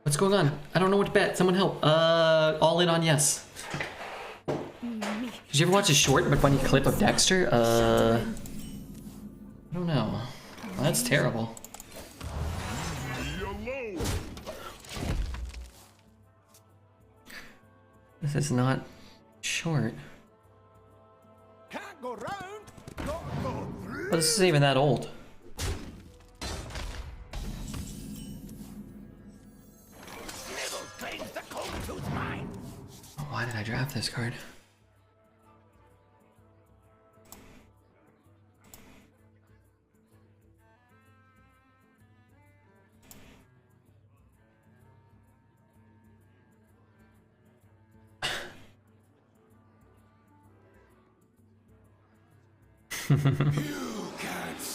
What's going on? I don't know what to bet. Someone help. All in on yes. Did you ever watch a short but funny clip of Dexter? I don't know. Well, that's terrible. This is not short. Can't go round, gotta go through. But this isn't even that old. Little claims the cold tooth mine. Why did I draft this card?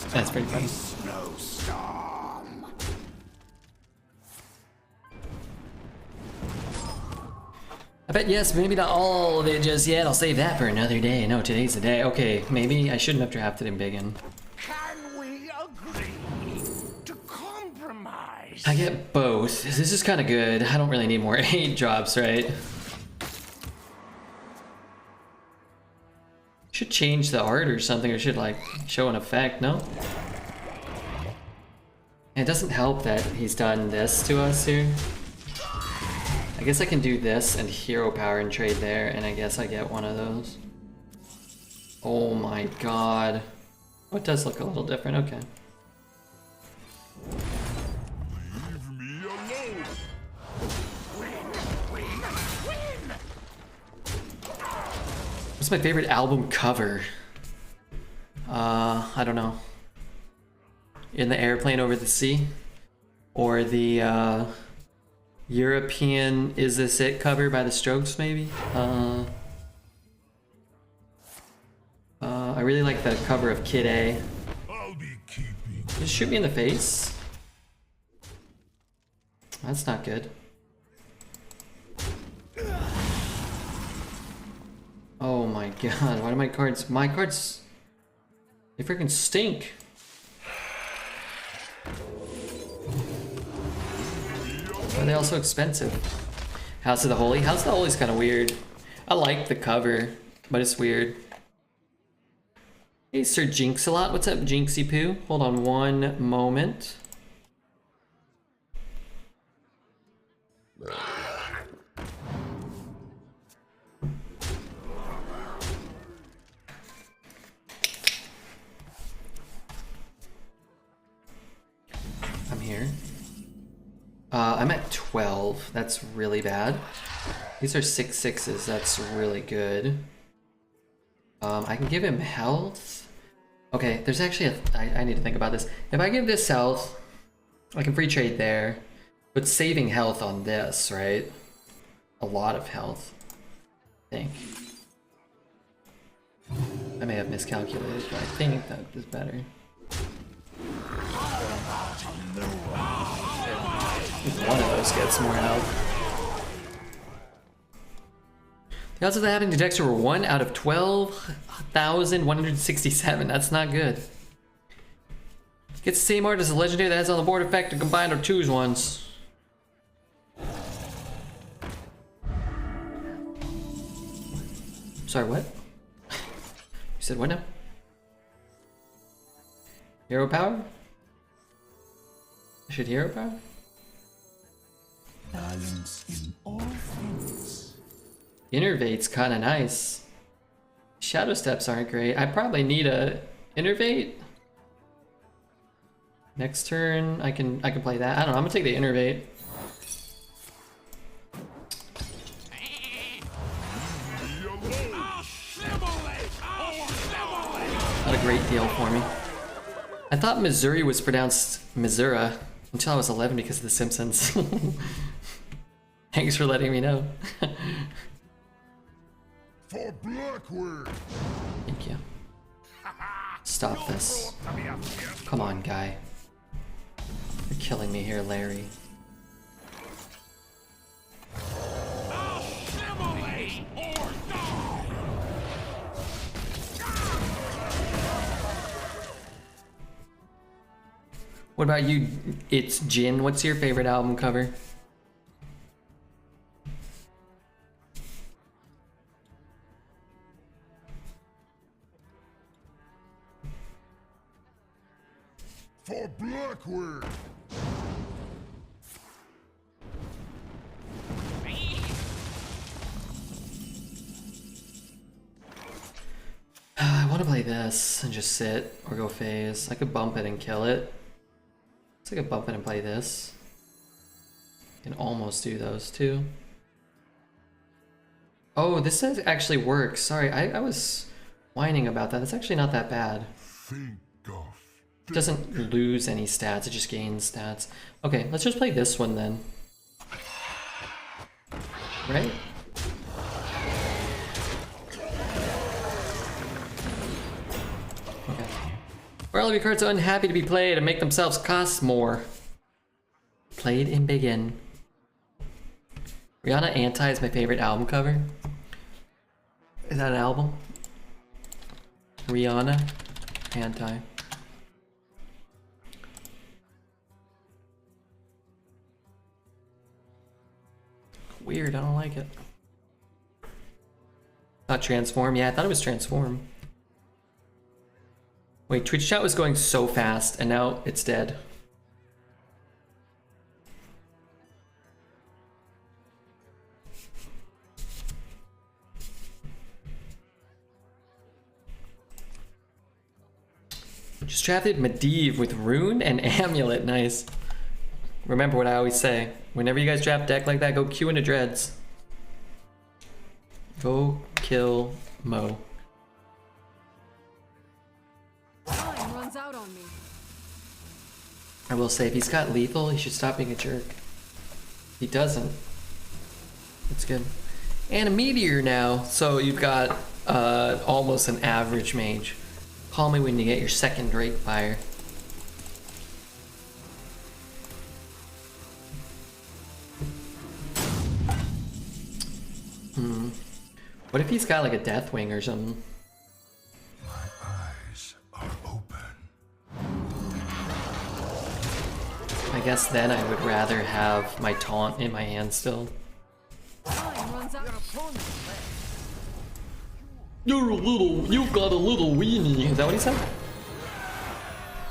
That's pretty funny. Snowstorm. I bet yes, maybe not all of it just yet. I'll save that for another day. No, today's the day. Okay, maybe I shouldn't have drafted him big in. Can we agree to compromise? I get both. This is kind of good. I don't really need more 8 drops, right? Should change the art or something, or should like show an effect, no? It doesn't help that he's done this to us here. I guess I can do this and hero power and trade there, and I guess I get one of those. Oh my god. Oh, it does look a little different, okay. Leave me alone. Win, win, win. What's my favorite album cover? I don't know. In the Airplane Over the Sea? Or the European Is This It cover by the Strokes, maybe? I really like the cover of Kid A. I'll be keeping. Just shoot me in the face. That's not good. Oh my god, why do my cards... My cards... They freaking stink. Why are they all so expensive? House of the Holy? House of the Holy's kind of weird. I like the cover, but it's weird. Hey, Sir Jinx-a-lot. What's up, Jinxie Poo? Hold on one moment. I'm here. I'm at 12. That's really bad. These are 6/6s. That's really good. I can give him health. Okay, there's actually I need to think about this. If I give this health, I can free trade there, but saving health on this, right? A lot of health, I think. I may have miscalculated, but I think that is better. One of those gets more health. The odds of that happening to Dexter were 1 out of 12,167. That's not good. Gets the same art as the legendary that has on the board effect to combine or choose ones. Sorry, what? You said what now? Hero power? I should hero power? Balance in all things. Innervate's kind of nice. Shadow steps aren't great. I probably need a innervate. Next turn, I can play that. I don't know. I'm gonna take the innervate. Not a great deal for me. I thought Missouri was pronounced Missouri until I was 11 because of The Simpsons. Thanks for letting me know. For Blackwood. Thank you. Stop this. Come on, guy. You're killing me here, Larry. What about you? It's Jin. What's your favorite album cover? want to play this and just sit or go phase. I could bump it and kill it. So I could bump it and play this. Can almost do those two. Oh, this actually works. Sorry, I was whining about that. It's actually not that bad. It doesn't lose any stats, it just gains stats. Okay, let's just play this one then. Right? Okay. Where all of your cards are unhappy to be played and make themselves cost more. Played in Big N. Rihanna Anti is my favorite album cover. Is that an album? Rihanna Anti. Weird, I don't like it. Not transform? Yeah, I thought it was transform. Wait, Twitch chat was going so fast and now it's dead. Just drafted Medivh with Rune and Amulet. Nice. Remember what I always say. Whenever you guys draft deck like that, go Q into Dreads. Go kill Mo. Time runs out on me. I will say, if he's got lethal, he should stop being a jerk. If he doesn't, it's good. And a meteor now, so you've got almost an average mage. Call me when you get your second Drake Fire. What if he's got like a Deathwing or something? My eyes are open. I guess then I would rather have my taunt in my hand still. Time runs out. You've got a little weenie. Is that what he said?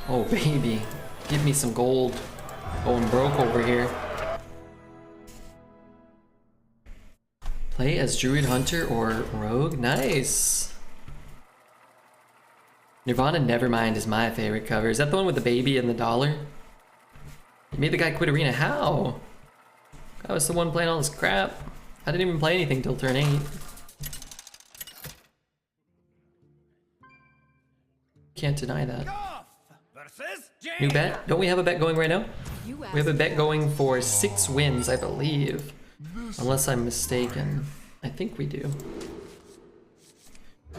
Oh baby, give me some gold. Going broke over here. Play as Druid, Hunter, or Rogue? Nice. Nirvana Nevermind is my favorite cover. Is that the one with the baby and the dollar? You made the guy quit arena. How? I was the one playing all this crap. I didn't even play anything till turn 8. Can't deny that. New bet? Don't we have a bet going right now? We have a bet going for 6 wins, I believe. Unless I'm mistaken. I think we do.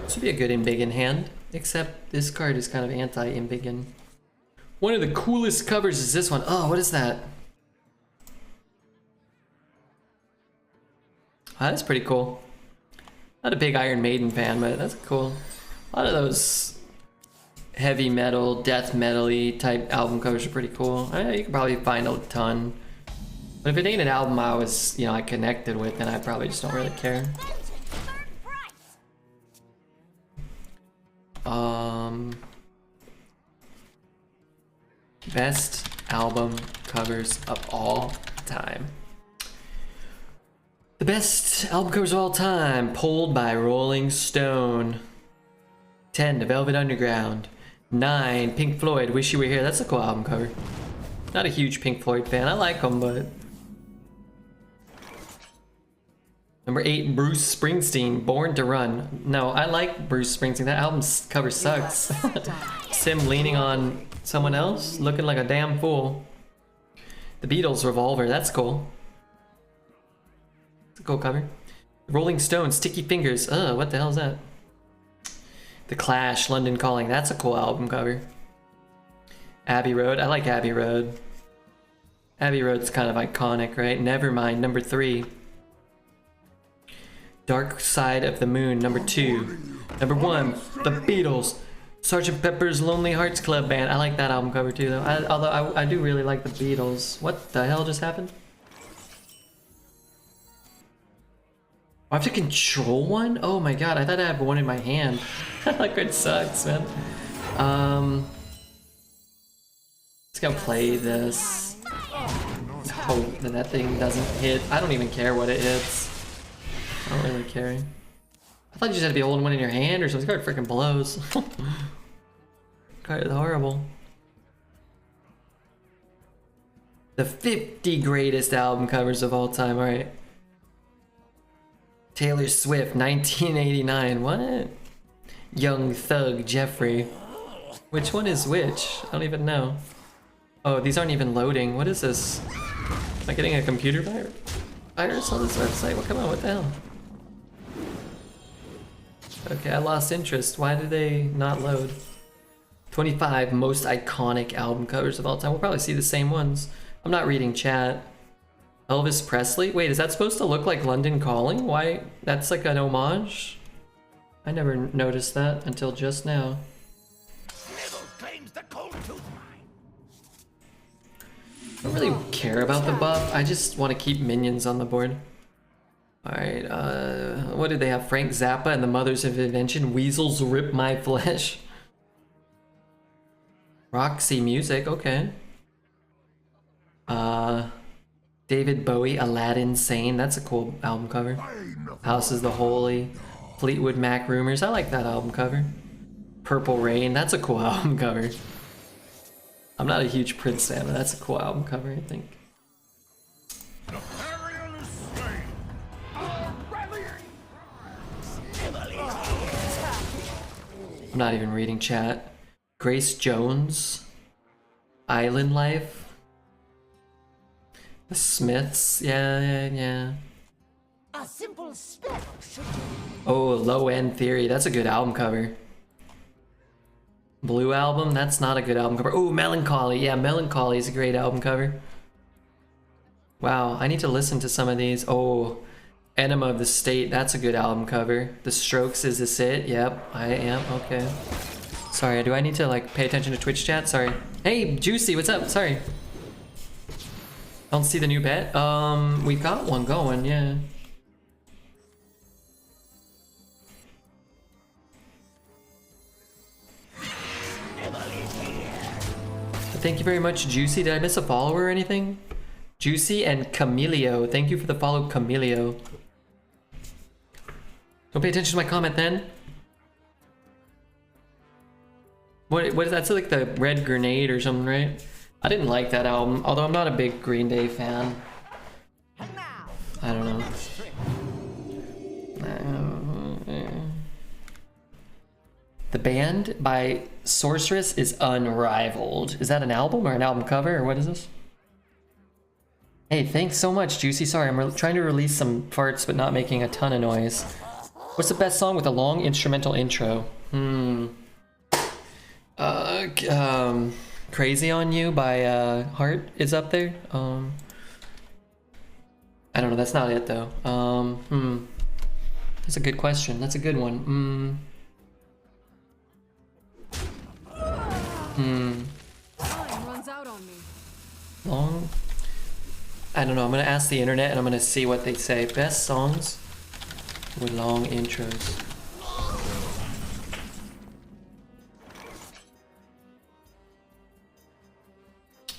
This would be a good Embiggen hand, except this card is kind of anti-Embiggen. One of the coolest covers is this one. Oh, what is that? Oh, that's pretty cool. Not a big Iron Maiden fan, but that's cool. A lot of those heavy metal, death metal-y type album covers are pretty cool. You can probably find a ton. But if it ain't an album I was, I connected with, then I probably just don't really care. Best album covers of all time. The best album covers of all time, polled by Rolling Stone. 10, The Velvet Underground. 9, Pink Floyd, Wish You Were Here. That's a cool album cover. Not a huge Pink Floyd fan. I like them, but... Number 8, Bruce Springsteen, Born to Run. No, I like Bruce Springsteen. That album's cover sucks. It's him leaning on someone else, looking like a damn fool. The Beatles, Revolver. That's cool. It's a cool cover. Rolling Stones, Sticky Fingers. Ugh, what the hell is that? The Clash, London Calling. That's a cool album cover. Abbey Road. I like Abbey Road. Abbey Road's kind of iconic, right? Nevermind, number 3. Dark Side of the Moon, number 2. Number 1, The Beatles. Sgt. Pepper's Lonely Hearts Club Band. I like that album cover too, though. Although I do really like the Beatles. What the hell just happened? I have to control one? Oh my god, I thought I had one in my hand. That card sucks, man. Just gonna play this. Hope that thing doesn't hit. I don't even care what it hits. I don't really care. I thought you just had to be holding one in your hand or something. This card freaking blows. Card is horrible. The 50 greatest album covers of all time, alright. Taylor Swift, 1989. What? Young Thug, Jeffrey. Which one is which? I don't even know. Oh, these aren't even loading. What is this? Am I getting a computer virus on this website? Well, come on, what the hell? Okay, I lost interest. Why did they not load? 25 most iconic album covers of all time. We'll probably see the same ones. I'm not reading chat. Elvis Presley? Wait, is that supposed to look like London Calling? Why? That's like an homage? I never noticed that until just now. Claims the cold tooth mine. I don't really care about the buff. I just want to keep minions on the board. Alright, what did they have? Frank Zappa and the Mothers of Invention. Weasels Rip My Flesh. Roxy Music, okay. David Bowie, Aladdin Sane. That's a cool album cover. House is the Holy. Fleetwood Mac Rumors. I like that album cover. Purple Rain. That's a cool album cover. I'm not a huge Prince fan, but that's a cool album cover, I think. I'm not even reading chat. Grace Jones. Island Life. The Smiths. Yeah. A simple spell should do. Oh, Low End Theory. That's a good album cover. Blue Album. That's not a good album cover. Oh, Melancholy. Yeah, Melancholy is a great album cover. Wow, I need to listen to some of these. Oh, Enema of the State. That's a good album cover. The Strokes, Is This It? Yep, I am. Okay. Sorry, do I need to like pay attention to Twitch chat? Sorry. Hey, Juicy, what's up? Sorry. Don't see the new bet. We've got one going, yeah. Thank you very much, Juicy. Did I miss a follower or anything? Juicy and Camilio. Thank you for the follow, Camilio. Don't pay attention to my comment then. What is that? That's like the Red Grenade or something, right? I didn't like that album, although I'm not a big Green Day fan. I don't know. The Band by Sorceress is unrivaled. Is that an album or an album cover or what is this? Hey, thanks so much, Juicy. Sorry, I'm trying to release some farts but not making a ton of noise. What's the best song with a long instrumental intro? Crazy on You by Heart is up there. I don't know, that's not it though. That's a good question. That's a good one. Time runs out on me. Long? I don't know, I'm gonna ask the internet and I'm gonna see what they say. Best songs with long intros.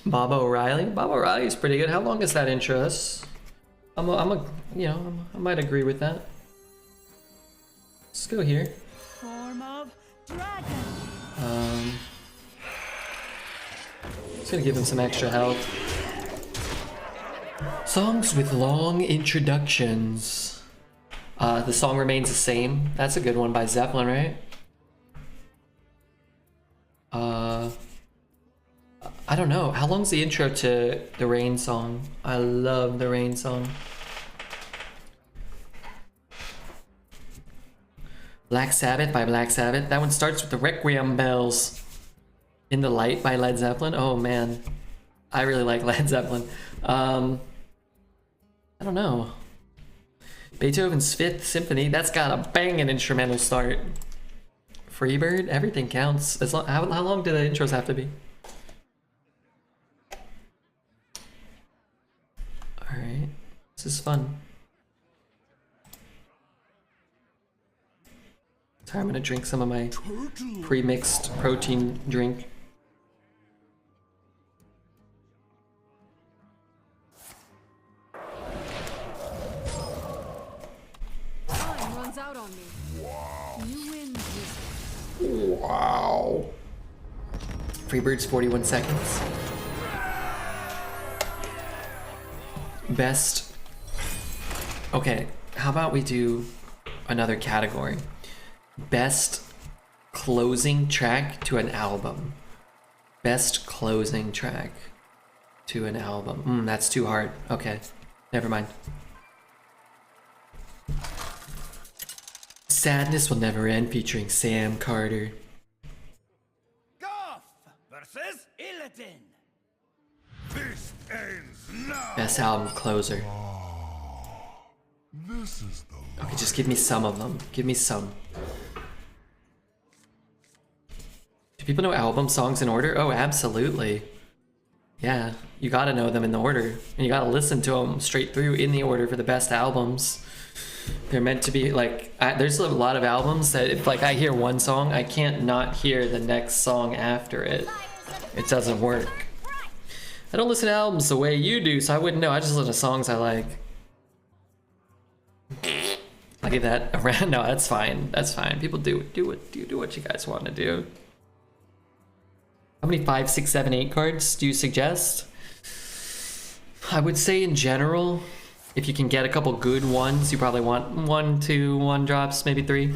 Baba O'Reilly? Baba O'Reilly's pretty good. How long is that intro? That's, I might agree with that. Let's go here. Form of dragon. Just gonna give him some extra health. Songs with long introductions. The Song Remains the Same. That's a good one by Zeppelin, right? I don't know. How long's the intro to the Rain song? I love the Rain song. Black Sabbath by Black Sabbath. That one starts with the Requiem bells. In the Light by Led Zeppelin. Oh man, I really like Led Zeppelin. I don't know. Beethoven's Fifth Symphony. That's got a banging instrumental start. Freebird. Everything counts. As long. How long do the intros have to be? All right. This is fun. Sorry, I'm gonna drink some of my pre-mixed protein drink. Time runs runs out on me. Wow. You win, wizard. Wow. Freebird's 41 seconds. Best. Okay, how about we do another category? Best closing track to an album. Best closing track to an album. That's too hard. Okay, never mind. Sadness Will Never End featuring Sam Carter. Goff versus Illidan. This ends now. Best album closer. This is the Okay, just give me some of them. Give me some. Do people know album songs in order? Oh, absolutely. Yeah, you gotta know them in the order. And you gotta listen to them straight through in the order for the best albums. They're meant to be like, there's a lot of albums that if like I hear one song, I can't not hear the next song after it. It doesn't work. I don't listen to albums the way you do, so I wouldn't know. I just listen to songs I like. I get that around. No, that's fine. That's fine. People do what you guys want to do. How many 5, 6, 7, 8 cards do you suggest? I would say in general, if you can get a couple good ones, you probably want 1, 2, 1 drops, maybe 3.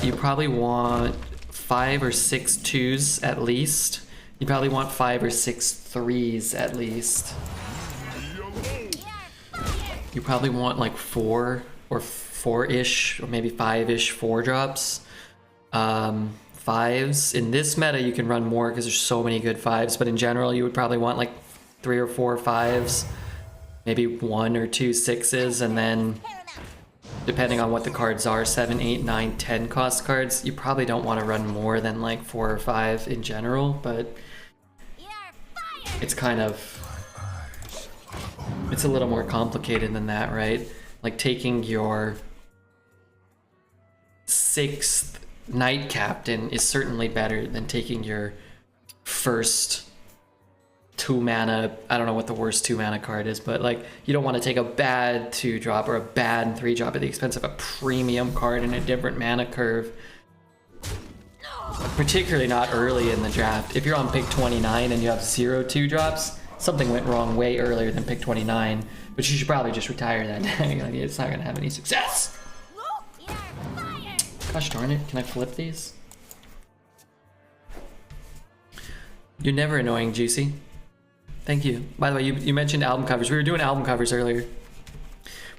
You probably want 5 or 6 2s at least. You probably want 5 or 6 3s at least. You probably want like 4 or 4-ish or maybe 5-ish 4 drops. 5s in this meta you can run more because there's so many good 5s, but in general you would probably want like 3 or 4 5s, maybe 1 or 2 6s, and then depending on what the cards are, 7, 8, 9, 10 cost cards, you probably don't want to run more than like 4 or 5 in general, but it's kind of, it's a little more complicated than that, right? Like taking your 6th Knight Captain is certainly better than taking your first 2 mana, I don't know what the worst 2 mana card is, but like you don't want to take a bad 2 drop or a bad 3 drop at the expense of a premium card in a different mana curve. Particularly not early in the draft. If you're on pick 29 and you have 0 2 drops, something went wrong way earlier than pick 29, but you should probably just retire that. Like, it's not gonna have any success. Gosh darn it, can I flip these? You're never annoying, Juicy. Thank you. By the way, you mentioned album covers. We were doing album covers earlier.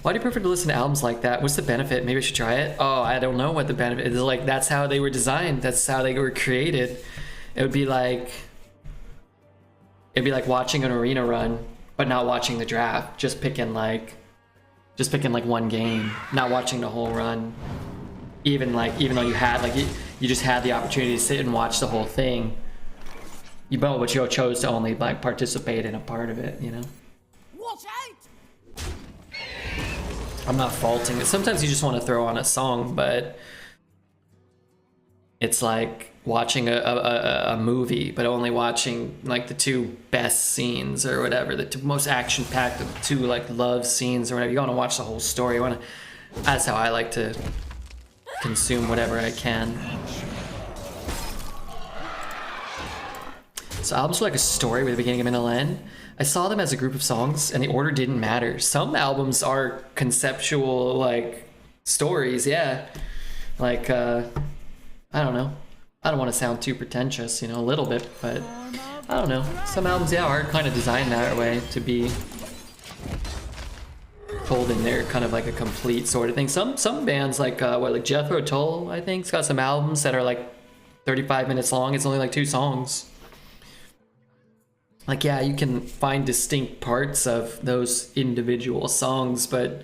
Why do you prefer to listen to albums like that? What's the benefit? Maybe I should try it. Oh, I don't know what the benefit is. Like, that's how they were designed. That's how they were created. It would be like, it'd be like watching an arena run, but not watching the draft. Just picking like one game, not watching the whole run. Even though you had like you just had the opportunity to sit and watch the whole thing. But you chose to only like participate in a part of it, you know. Watch out! I'm not faulting it. Sometimes you just want to throw on a song, but it's like watching a movie, but only watching like the 2 best scenes or whatever, the 2 most action-packed, the 2 like love scenes or whatever. You want to watch the whole story. That's how I like to consume whatever I can. So albums are like a story with a beginning, a middle, and end. I saw them as a group of songs, and the order didn't matter. Some albums are conceptual, like, stories, yeah. Like, I don't know. I don't want to sound too pretentious, you know, a little bit, but I don't know. Some albums, yeah, are kind of designed that way to be told in there, kind of like a complete sort of thing. Some bands, like, like Jethro Tull, I think, has got some albums that are like 35 minutes long. It's only like 2 songs. Like, yeah, you can find distinct parts of those individual songs, but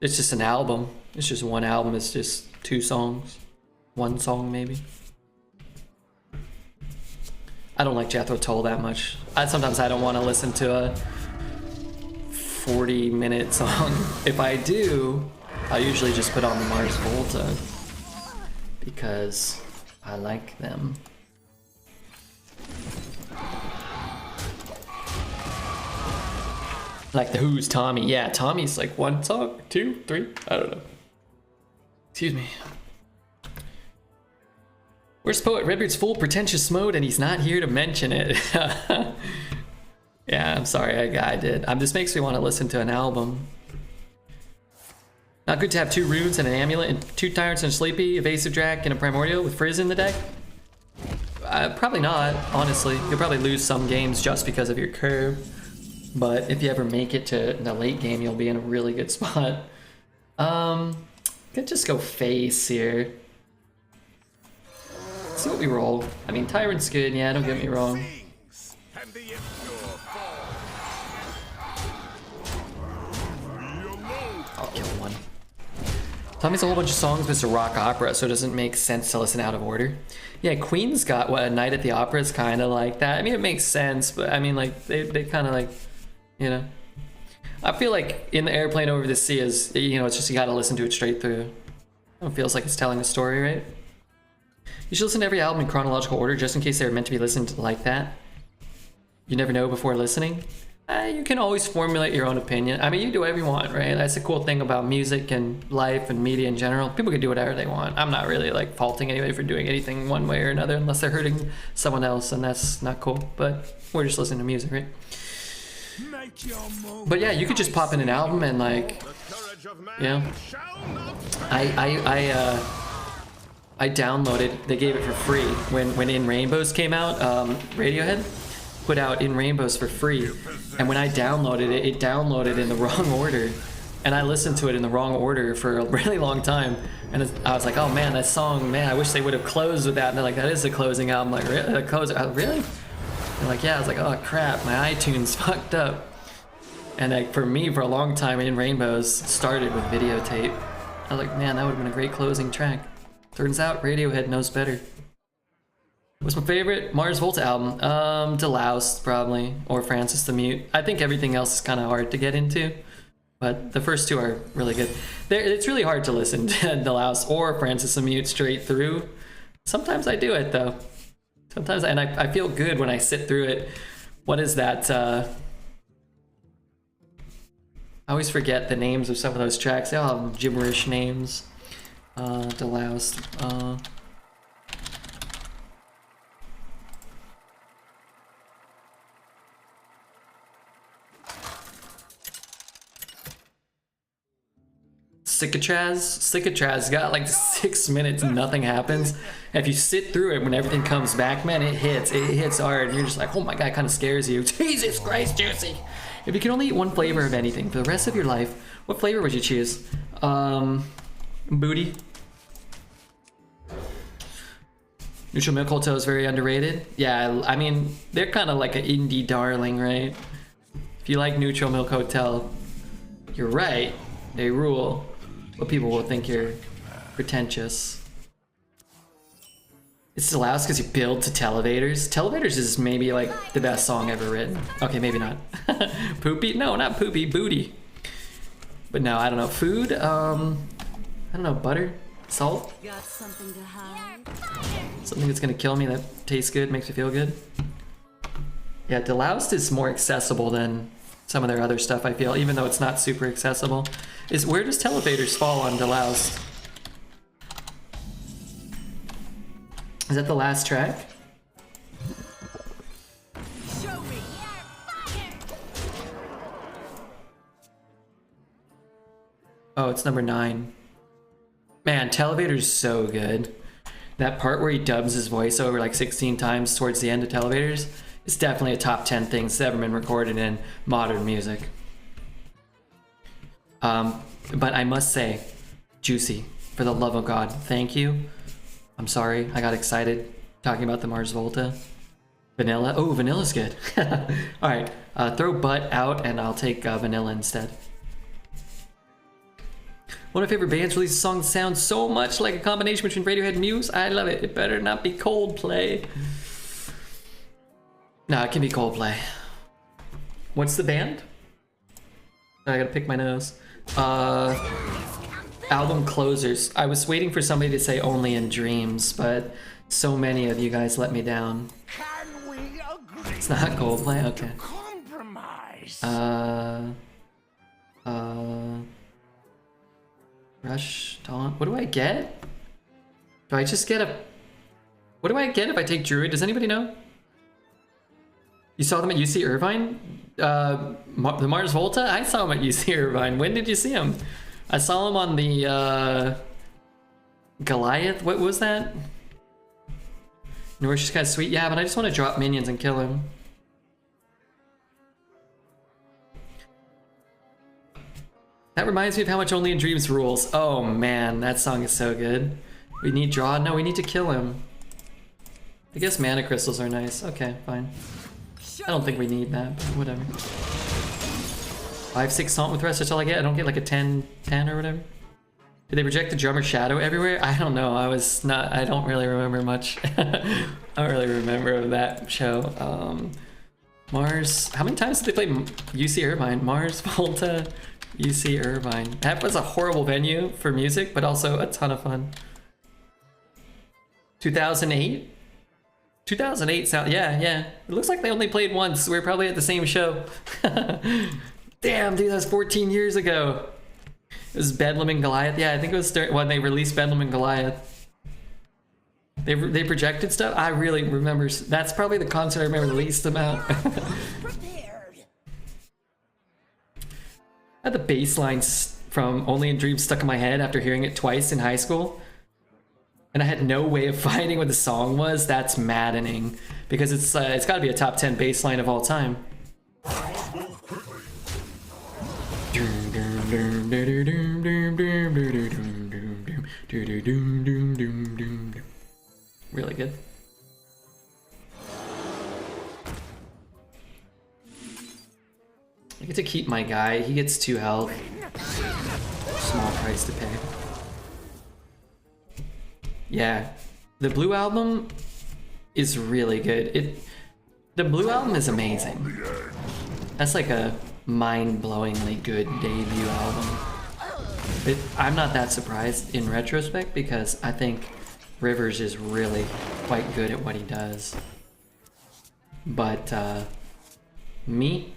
it's just an album. It's just one album. It's just 2 songs. 1 song, maybe. I don't like Jethro Tull that much. Sometimes I don't want to listen to a 40-minute song. If I do, I usually just put on the Mars Volta because I like them. Like the Who's Tommy. Yeah, Tommy's like 1 song, 2, 3, I don't know. Excuse me. Where's Poet? Redbeard's full pretentious mode and he's not here to mention it. Yeah, I'm sorry, I did. This makes me want to listen to an album. Not good to have 2 runes and an amulet and 2 tyrants and a sleepy, evasive drac, and a primordial with frizz in the deck? Probably not, honestly. You'll probably lose some games just because of your curve. But if you ever make it to the late game, you'll be in a really good spot. Could just go face here. Let's see what we roll. I mean, Tyrant's good, yeah, don't get me wrong. I'll kill one. Tommy's a whole bunch of songs, but it's a rock opera, so it doesn't make sense to listen out of order. Yeah, Queen's got what, A Night at the Opera is kind of like that. I mean, it makes sense, but I mean, like, they kind of like, you know. I feel like In the Airplane Over the Sea is, you know, it's just you gotta listen to it straight through. It feels like it's telling a story, right? You should listen to every album in chronological order just in case they were meant to be listened to like that. You never know before listening. You can always formulate your own opinion. I mean, you do whatever you want, right? That's the cool thing about music and life and media in general. People can do whatever they want. I'm not really like faulting anybody for doing anything one way or another unless they're hurting someone else, and that's not cool. But we're just listening to music, right? But yeah, you could just pop in an album and like, you know, I downloaded. They gave it for free when In Rainbows came out. Radiohead put out In Rainbows for free, and when I downloaded it, it downloaded in the wrong order, and I listened to it in the wrong order for a really long time. And I was like, oh man, that song, man, I wish they would have closed with that. And they're like, that is the closing album. I'm like, really? The close? Really? They're like, yeah. I was like, oh crap, my iTunes fucked up. And like for me, for a long time, In Rainbows started with videotape. I was like, man, that would have been a great closing track. Turns out Radiohead knows better. What's my favorite Mars Volta album? Deloused, probably, or Francis the Mute. I think everything else is kind of hard to get into, but the first 2 are really good. It's really hard to listen to Deloused or Francis the Mute straight through. Sometimes I do it though. Sometimes, and I feel good when I sit through it. What is that? I always forget the names of some of those tracks. They all have gibberish names. Deloused. Sycatraz got like 6 minutes and nothing happens. And if you sit through it when everything comes back, man, it hits hard. And you're just like, oh my god, it kind of scares you. Jesus Christ, Juicy. If you could only eat one flavor of anything for the rest of your life, what flavor would you choose? Booty. Neutral Milk Hotel is very underrated. Yeah, I mean, they're kind of like an indie darling, right? If you like Neutral Milk Hotel, you're right. They rule. But people will think you're pretentious. It's Deloused because you build to Televators. Televators is maybe like the best song ever written. Okay, maybe not. Poopy? No, not Poopy. Booty. But no, I don't know. Food? I don't know. Butter? Salt? Got something to hide? Something that's gonna kill me that tastes good, makes me feel good. Yeah, Deloused is more accessible than some of their other stuff, I feel, even though it's not super accessible. Where does Televators fall on Deloused? Is that the last track? Show me. Oh, it's number 9. Man, Televator's so good. That part where he dubs his voice over like 16 times towards the end of Televators is definitely a top 10 things that's ever been recorded in modern music. But I must say, Juicy, for the love of God, thank you. I'm sorry, I got excited talking about the Mars Volta. Vanilla, oh, Vanilla's good. All right, throw butt out and I'll take Vanilla instead. One of my favorite bands released a song that sounds so much like a combination between Radiohead and Muse. I love it. It better not be Coldplay. No, it can be Coldplay. What's the band? I gotta pick my nose. Album closers. I was waiting for somebody to say Only in Dreams, but so many of you guys let me down. Can we agree? It's not Coldplay? Okay. Compromise. Rush, taunt. What do I get? Do I just get a... What do I get if I take Druid? Does anybody know? You saw them at UC Irvine? The Mars Volta? I saw him at UC Irvine. When did you see him? I saw him on the Goliath. What was that? Norse just kind of sweet. Yeah, but I just want to drop minions and kill him. That reminds me of how much Only in Dreams rules. Oh man, that song is so good. We need draw? No, we need to kill him. I guess mana crystals are nice. Okay, fine. I don't think we need that, but whatever. 5/6 taunt with rest, that's all I get? I don't get like a 10/10 or whatever? Did they project the drummer shadow everywhere? I don't know. I don't really remember much. I don't really remember that show. Mars, how many times did they play UC Irvine? Mars Volta, UC Irvine. That was a horrible venue for music, but also a ton of fun. 2008? 2008 sound, yeah. It looks like they only played once. We're probably at the same show. Damn, dude, that was 14 years ago. It was Bedlam and Goliath. Yeah, I think it was when they released Bedlam and Goliath. They projected stuff. I really remember. That's probably the concert I remember the least amount. Prepared. I had the bass lines from Only in Dreams stuck in my head after hearing it twice in high school. And I had no way of finding what the song was. That's maddening. Because it's got to be a top 10 bass line of all time. Really good. I get to keep my guy. He gets 2 health. Small price to pay. Yeah, the Blue album is really good. The Blue album is amazing. That's like a mind-blowingly good debut album. I'm not that surprised in retrospect because I think Rivers is really quite good at what he does. But me,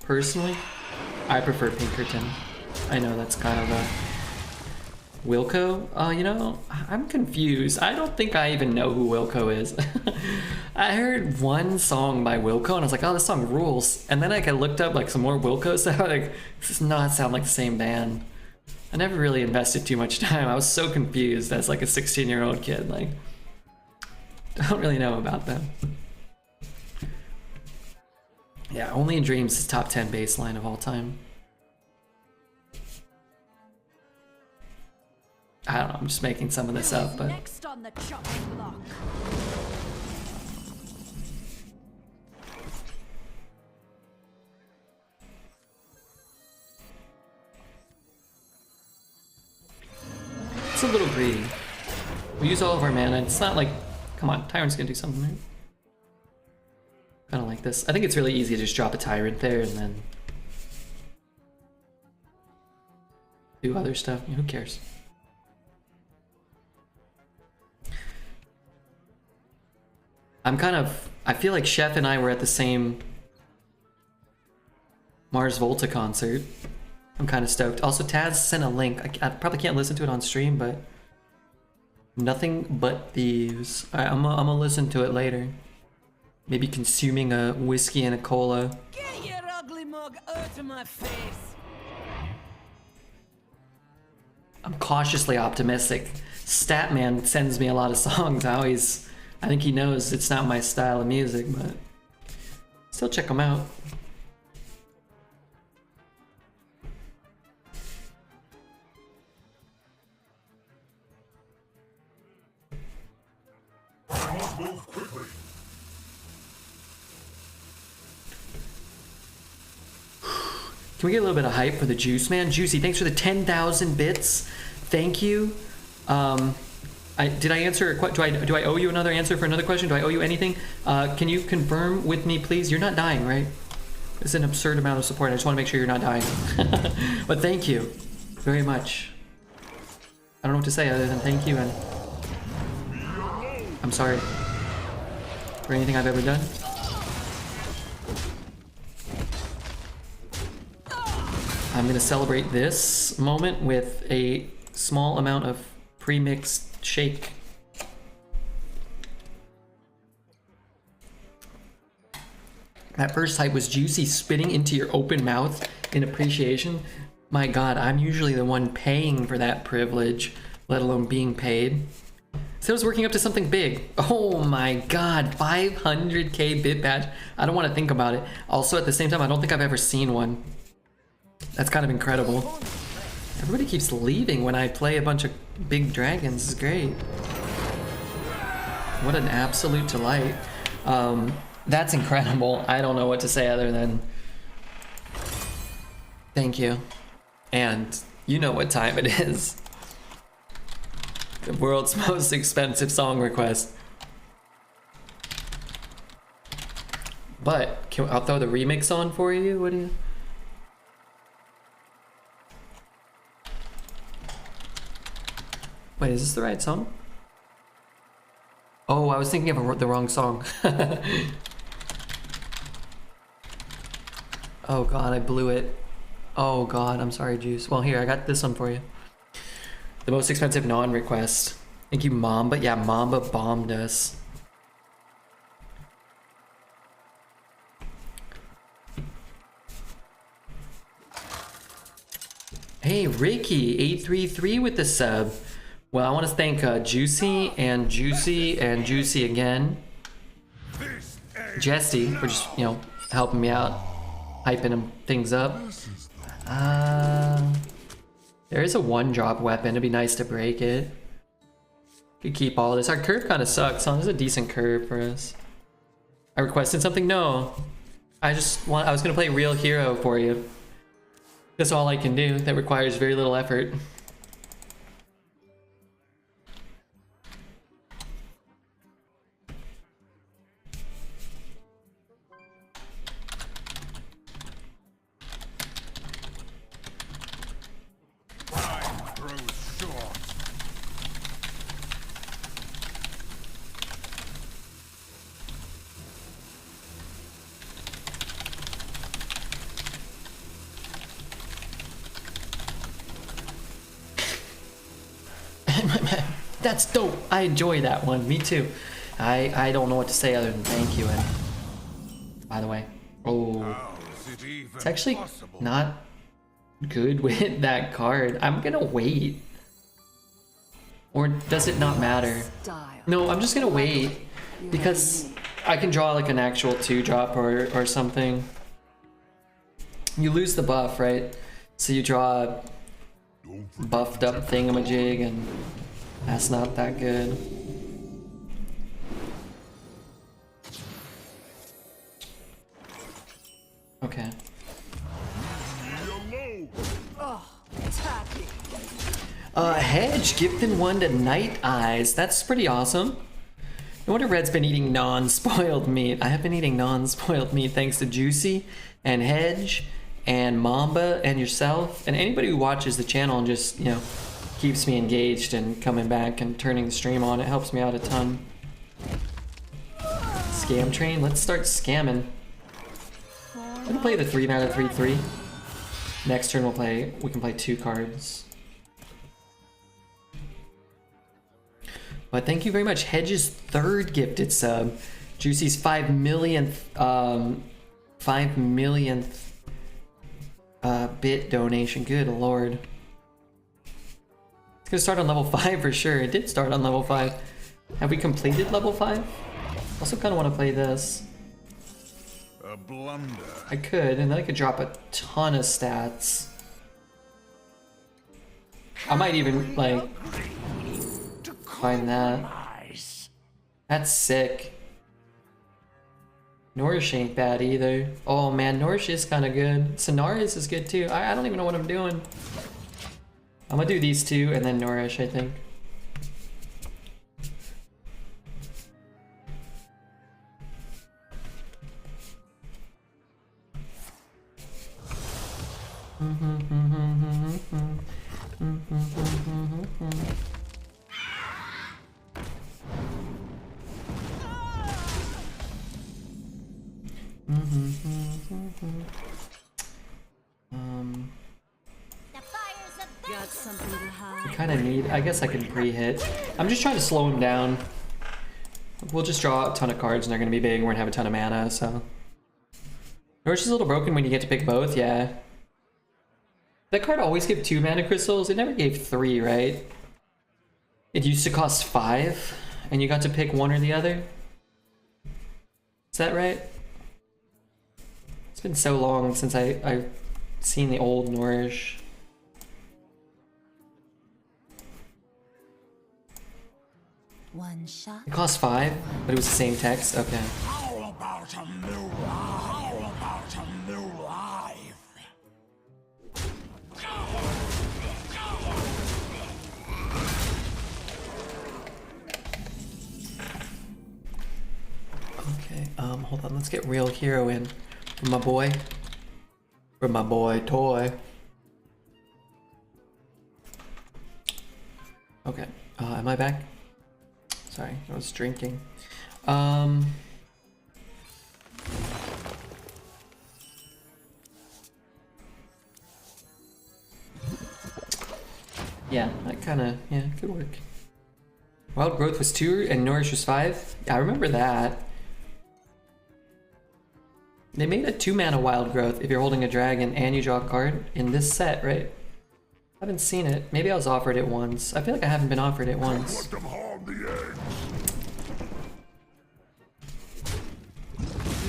personally, I prefer Pinkerton. I know that's kind of a... Wilco? You know, I'm confused. I don't think I even know who Wilco is. I heard one song by Wilco and I was like, oh, this song rules. And then I looked up like some more Wilco stuff. Like, this does not sound like the same band. I never really invested too much time. I was so confused as like a 16-year-old kid. Like, I don't really know about them. Yeah, Only in Dreams is top 10 bass line of all time. I don't know, I'm just making some of this up, but... Next on the chopping block. It's a little greedy. We use all of our mana. It's not like... Come on, Tyrant's gonna do something, right? I don't like this. I think it's really easy to just drop a Tyrant there and then... do other stuff. Who cares? I feel like Chef and I were at the same Mars Volta concert. I'm kind of stoked. Also, Taz sent a link. I probably can't listen to it on stream, but Nothing But Thieves. Alright, I'm gonna listen to it later. Maybe consuming a whiskey and a cola. Get your ugly mug out of my face. I'm cautiously optimistic. Statman sends me a lot of songs. I think he knows it's not my style of music, but still check them out. Can we get a little bit of hype for the Juice Man? Juicy, thanks for the 10,000 bits. Thank you. Did I answer? Do I owe you another answer for another question? Do I owe you anything? Can you confirm with me, please? You're not dying, right? It's an absurd amount of support. I just want to make sure you're not dying. But thank you very much. I don't know what to say other than thank you and I'm sorry for anything I've ever done. I'm gonna celebrate this moment with a small amount of pre-mixed shake. That first type was juicy, spitting into your open mouth in appreciation. My god, I'm usually the one paying for that privilege, let alone being paid. So I was working up to something big. Oh my god, 500k bit badge. I don't want to think about it. Also, at the same time, I don't think I've ever seen one. That's kind of incredible. Everybody keeps leaving when I play a bunch of big dragons. It's great. What an absolute delight. That's incredible. I don't know what to say other than thank you. And you know what time it is. The world's most expensive song request. But I'll throw the remix on for you. What do you? Wait, is this the right song? Oh, I was thinking of the wrong song. Oh god, I blew it. Oh god, I'm sorry, Juice. Well, here, I got this one for you. The most expensive non-request. Thank you, Mamba. Yeah, Mamba bombed us. Hey, Ricky, 833 with the sub. Well, I want to thank Juicy and Juicy and Juicy again. Jesty for just, you know, helping me out, hyping things up. There is a 1-drop weapon. It'd be nice to break it. Could keep all this. Our curve kind of sucks, huh? This is a decent curve for us. I requested something? No. I was gonna play Real Hero for you. That's all I can do. That requires very little effort. That's dope. I enjoy that one. Me too. I don't know what to say other than thank you. And by the way, it's actually not good with that card. I'm gonna wait. Or does it not matter? No, I'm just gonna wait because I can draw like an actual 2-drop or something. You lose the buff, right? So you draw a buffed up thingamajig and that's not that good. Okay. Hedge gifting one to Night Eyes. That's pretty awesome. No wonder Red's been eating non-spoiled meat. I have been eating non-spoiled meat thanks to Juicy and Hedge and Mamba and yourself and anybody who watches the channel and just, you know, keeps me engaged and coming back and turning the stream on. It helps me out a ton. Scam train? Let's start scamming. I'm gonna play the 3 mana 3/3. Next turn we can play 2 cards. But thank you very much. Hedge's 3rd gifted sub. Juicy's 5 millionth bit donation. Good lord. It's gonna start on level 5 for sure. It did start on level 5. Have we completed level 5? Also kind of want to play this. A blunder. I could, and then I could drop a ton of stats. I might even like find that. That's sick. Nourish ain't bad either. Oh man, Nourish is kind of good. Sonaris is good too. I don't even know what I'm doing. I'm gonna do these 2 and then Nourish, I think. something to I hide. kind of need... I guess I can pre-hit. I'm just trying to slow him down. We'll just draw a ton of cards and they're going to be big and we're going to have a ton of mana, so... Norwich is a little broken when you get to pick both, yeah. That card always give 2 mana crystals. It never gave 3, right? It used to cost 5, and you got to pick one or the other. Is that right? It's been so long since I've seen the old Norwich. One shot. It cost 5, but it was the same text. Okay. How about a new How about a new life? Okay. Hold on. Let's get Real Hero in for my boy. For my boy Toy. Okay. Am I back? Sorry, I was drinking. Yeah, that kinda, yeah, could work. Wild Growth was 2 and Nourish was 5. Yeah, I remember that. They made a 2 mana Wild Growth if you're holding a dragon and you draw a card in this set, right? I haven't seen it. Maybe I was offered it once. I feel like I haven't been offered it once. Let them harm the eggs.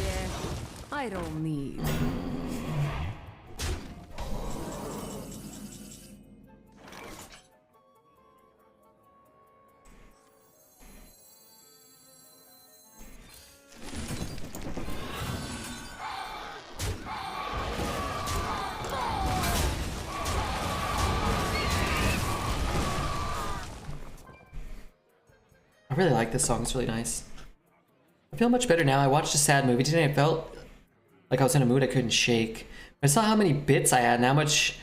Yeah, I don't need. I really like this song, it's really nice. I feel much better now. I watched a sad movie today and I felt like I was in a mood I couldn't shake. I saw how many bits I had and how much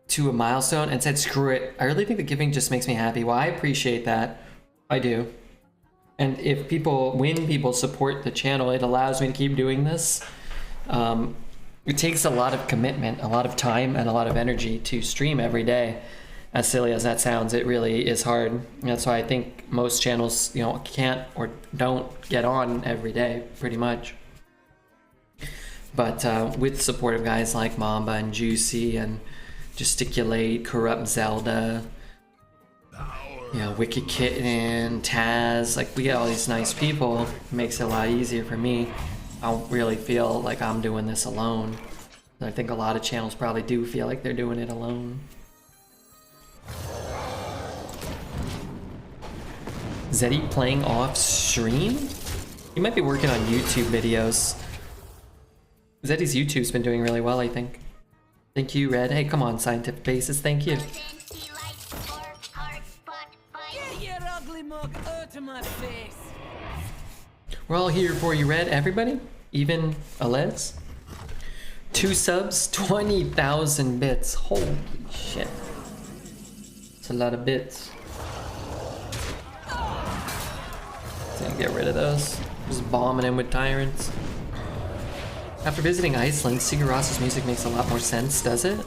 to a milestone and said, screw it. I really think that giving just makes me happy. Well, I appreciate that. I do. And if people, when people support the channel, it allows me to keep doing this. It takes a lot of commitment, a lot of time, and a lot of energy to stream every day. As silly as that sounds, it really is hard. And that's why I think most channels, you know, can't or don't get on every day, pretty much. But with supportive guys like Mamba and Juicy and Gesticulate, Corrupt Zelda, you know, Wicked Kitten, Taz, like we get all these nice people. It makes it a lot easier for me. I don't really feel like I'm doing this alone. I think a lot of channels probably do feel like they're doing it alone. Zeddy playing off stream? He might be working on YouTube videos. Zeddy's YouTube's been doing really well, I think. Thank you, Red. Hey, come on, Scientific Basis. Thank you. Get your ugly mug out of my face. We're all here for you, Red. Everybody? Even Alez? 2 subs, 20,000 bits. Holy shit. It's a lot of bits. So get rid of those. Just bombing him with tyrants. After visiting Iceland, Sigur Ros's music makes a lot more sense, does it?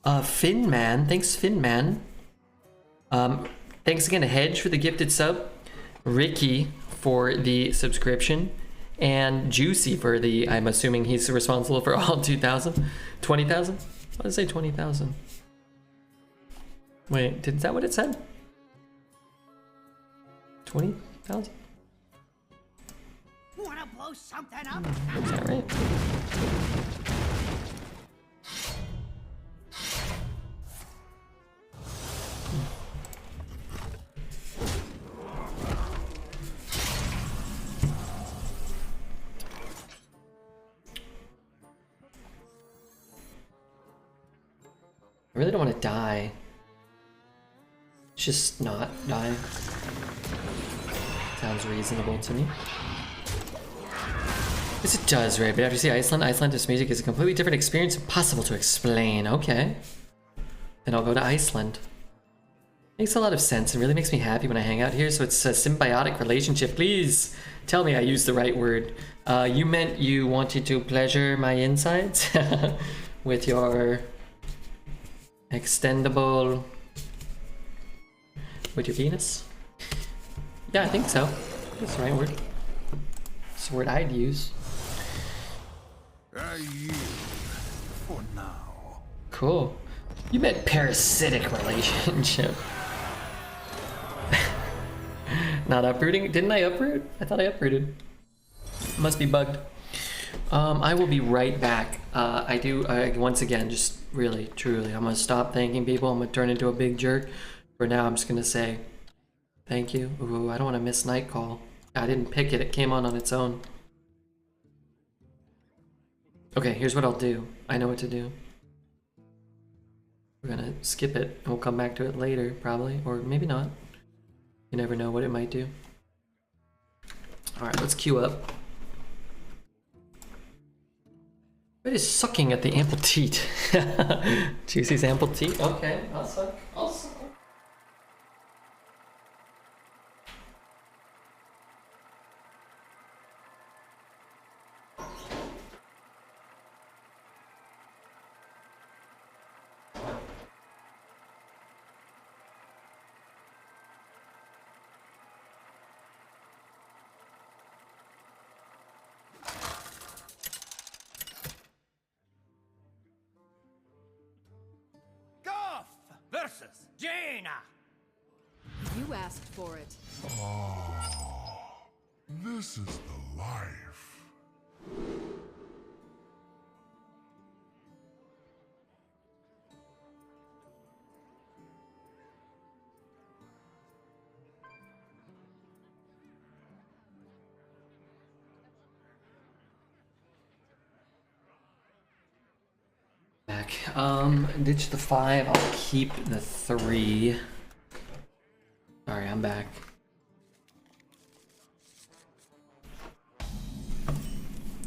Finman. Thanks, Finman. Thanks again to Hedge for the gifted sub. Ricky for the subscription. And Juicy for the, I'm assuming he's responsible for all 2,000? 20,000? Why did I say 20,000? Wait, is that what it said? 20,000? Wanna blow something up? Is that right? I really don't want to die. Just not die. Sounds reasonable to me. Yes, it does, right? But after you see Iceland, Icelandic music is a completely different experience, impossible to explain. Okay. Then I'll go to Iceland. Makes a lot of sense and really makes me happy when I hang out here, so it's a symbiotic relationship. Please tell me I used the right word. You meant you wanted to pleasure my insides with your Extendable with your penis? Yeah, I think so. That's the right word. It's the word I'd use. I yield for now. Cool. You meant parasitic relationship. Not uprooting? Didn't I uproot? I thought I uprooted. Must be bugged. I will be right back. Once again, just really, truly, I'm gonna stop thanking people. I'm gonna turn into a big jerk. For now, I'm just gonna say thank you. Ooh, I don't want to miss night call. I didn't pick it. It came on its own. Okay, here's what I'll do. I know what to do. We're gonna skip it and we'll come back to it later, probably, or maybe not. You never know what it might do. All right, let's queue up. What is sucking at the ample teat? Juicy's ample teat? Okay, I'll suck. I'll suck. Versus Jaina. You asked for it. Oh, this is the life. Back. Ditch the 5. I'll keep the 3. Sorry, I'm back.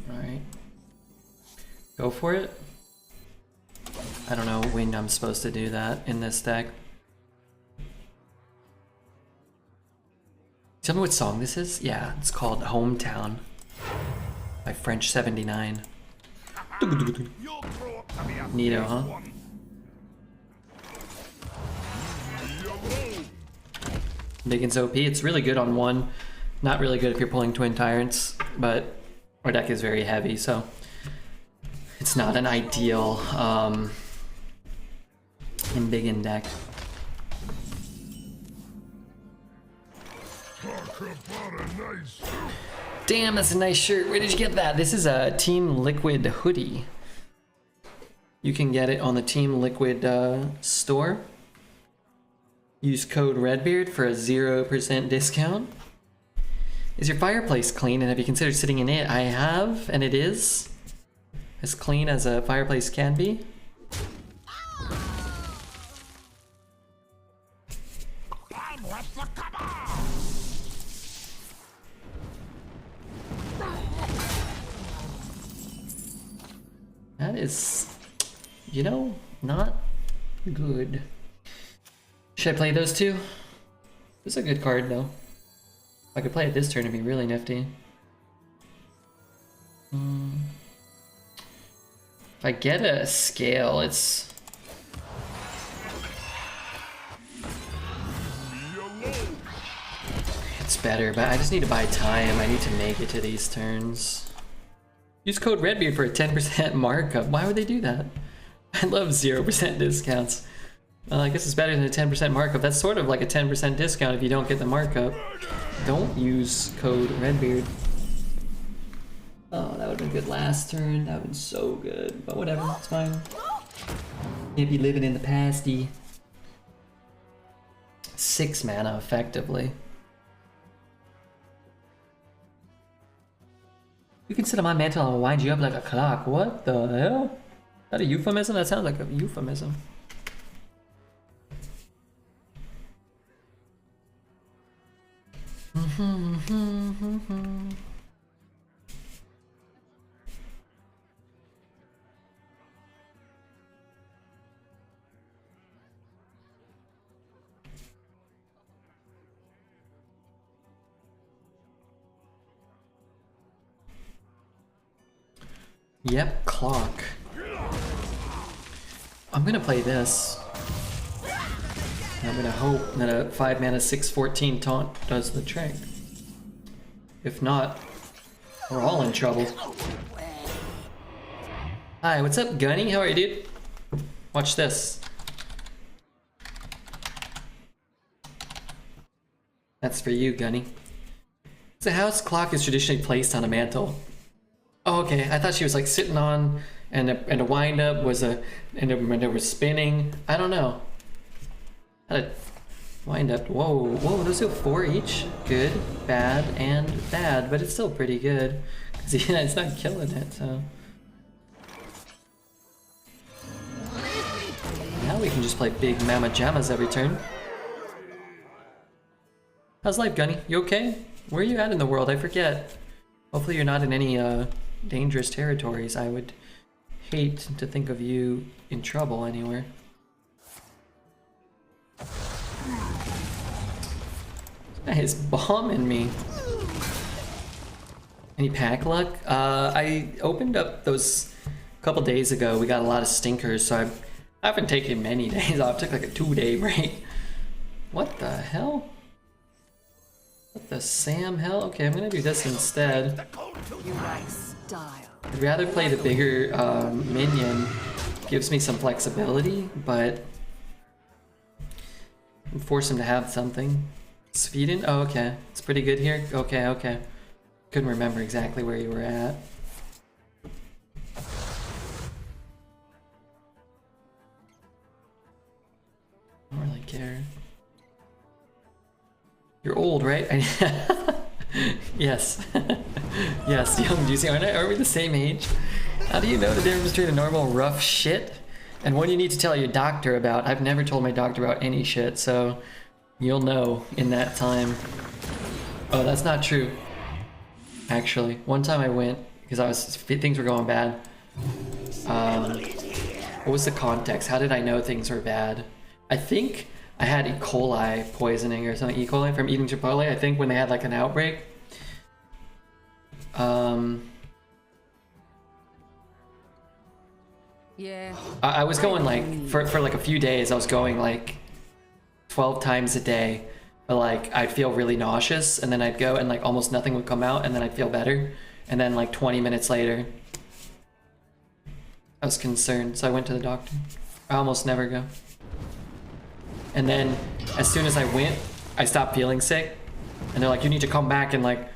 Alright. Go for it. I don't know when I'm supposed to do that in this deck. Tell me what song this is? Yeah, it's called Hometown by French 79. Neato, huh? Biggins OP. It's really good on 1. Not really good if you're pulling Twin Tyrants, but our deck is very heavy, so it's not an ideal in Biggin deck. Damn, that's a nice shirt. Where did you get that? This is a Team Liquid hoodie. You can get it on the Team Liquid store. Use code REDBEARD for a 0% discount. Is your fireplace clean, and have you considered sitting in it? I have, and it is as clean as a fireplace can be. That is, you know, not good. Should I play those two? This is a good card, though. If I could play it this turn, it'd be really nifty. If I get a scale, it's... It's better, but I just need to buy time. I need to make it to these turns. Use code REDBEARD for a 10% markup. Why would they do that? I love 0% discounts. I guess it's better than a 10% markup. That's sort of like a 10% discount if you don't get the markup. Don't use code REDBEARD. Oh, that would have been good last turn. That would have been so good. But whatever, it's fine. Can't be living in the pasty. 6 mana, effectively. You can sit on my mantle and I'll wind you up like a clock. What the hell? Is that a euphemism? That sounds like a euphemism. Yep, clock. I'm gonna play this. I'm gonna hope that a 5 mana 6/14 taunt does the trick. If not, we're all in trouble. Hi, what's up, Gunny? How are you, dude? Watch this. That's for you, Gunny. The house clock is traditionally placed on a mantle. Oh, okay. I thought she was like sitting on, and a wind up was and it was spinning. I don't know. How to wind up? Whoa, whoa! Those are 4 each. Good, bad, and bad, but it's still pretty good. Cause yeah, it's not killing it. So now we can just play big mama jammas every turn. How's life, Gunny? You okay? Where are you at in the world? I forget. Hopefully you're not in any dangerous territories. I would hate to think of you in trouble anywhere. That is bombing me. Any pack luck? I opened up those a couple days ago. We got a lot of stinkers, so I haven't taken many days off. I took like a 2-day break. What the hell? What the Sam hell? Okay, I'm gonna do this instead. You like style. I'd rather play the bigger minion. Gives me some flexibility, but force him to have something. Sweden? Oh, okay. It's pretty good here. Okay, okay. Couldn't remember exactly where you were at. I don't really care. You're old, right? Yes. Yes, young juicy. Are we the same age? How do you know the difference between a normal rough shit and one you need to tell your doctor about? I've never told my doctor about any shit, so you'll know in that time. Oh, that's not true. Actually, one time I went because things were going bad. What was the context? How did I know things were bad? I think I had E. coli poisoning or something. E. coli from eating Chipotle, I think, when they had like an outbreak. Yeah. I was going like, for like a few days, I was going like 12 times a day. But like, I'd feel really nauseous, and then I'd go and like almost nothing would come out, and then I'd feel better. And then like 20 minutes later, I was concerned, so I went to the doctor. I almost never go. And then as soon as I went, I stopped feeling sick. And they're like, you need to come back and like,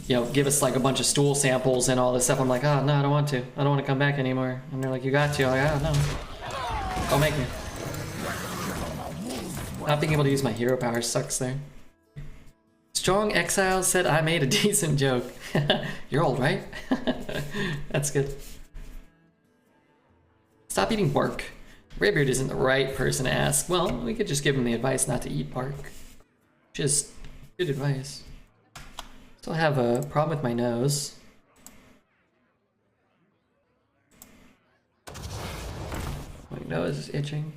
you know, give us like a bunch of stool samples and all this stuff. I'm like, oh, no, I don't want to. I don't want to come back anymore. And they're like, you got to. I'm like, oh, no. Don't make me. Not being able to use my hero power sucks there. Strong Exile said I made a decent joke. You're old, right? That's good. Stop eating bark. Raybeard isn't the right person to ask. Well, we could just give him the advice not to eat bark. Just good advice. Still have a problem with my nose. My nose is itching.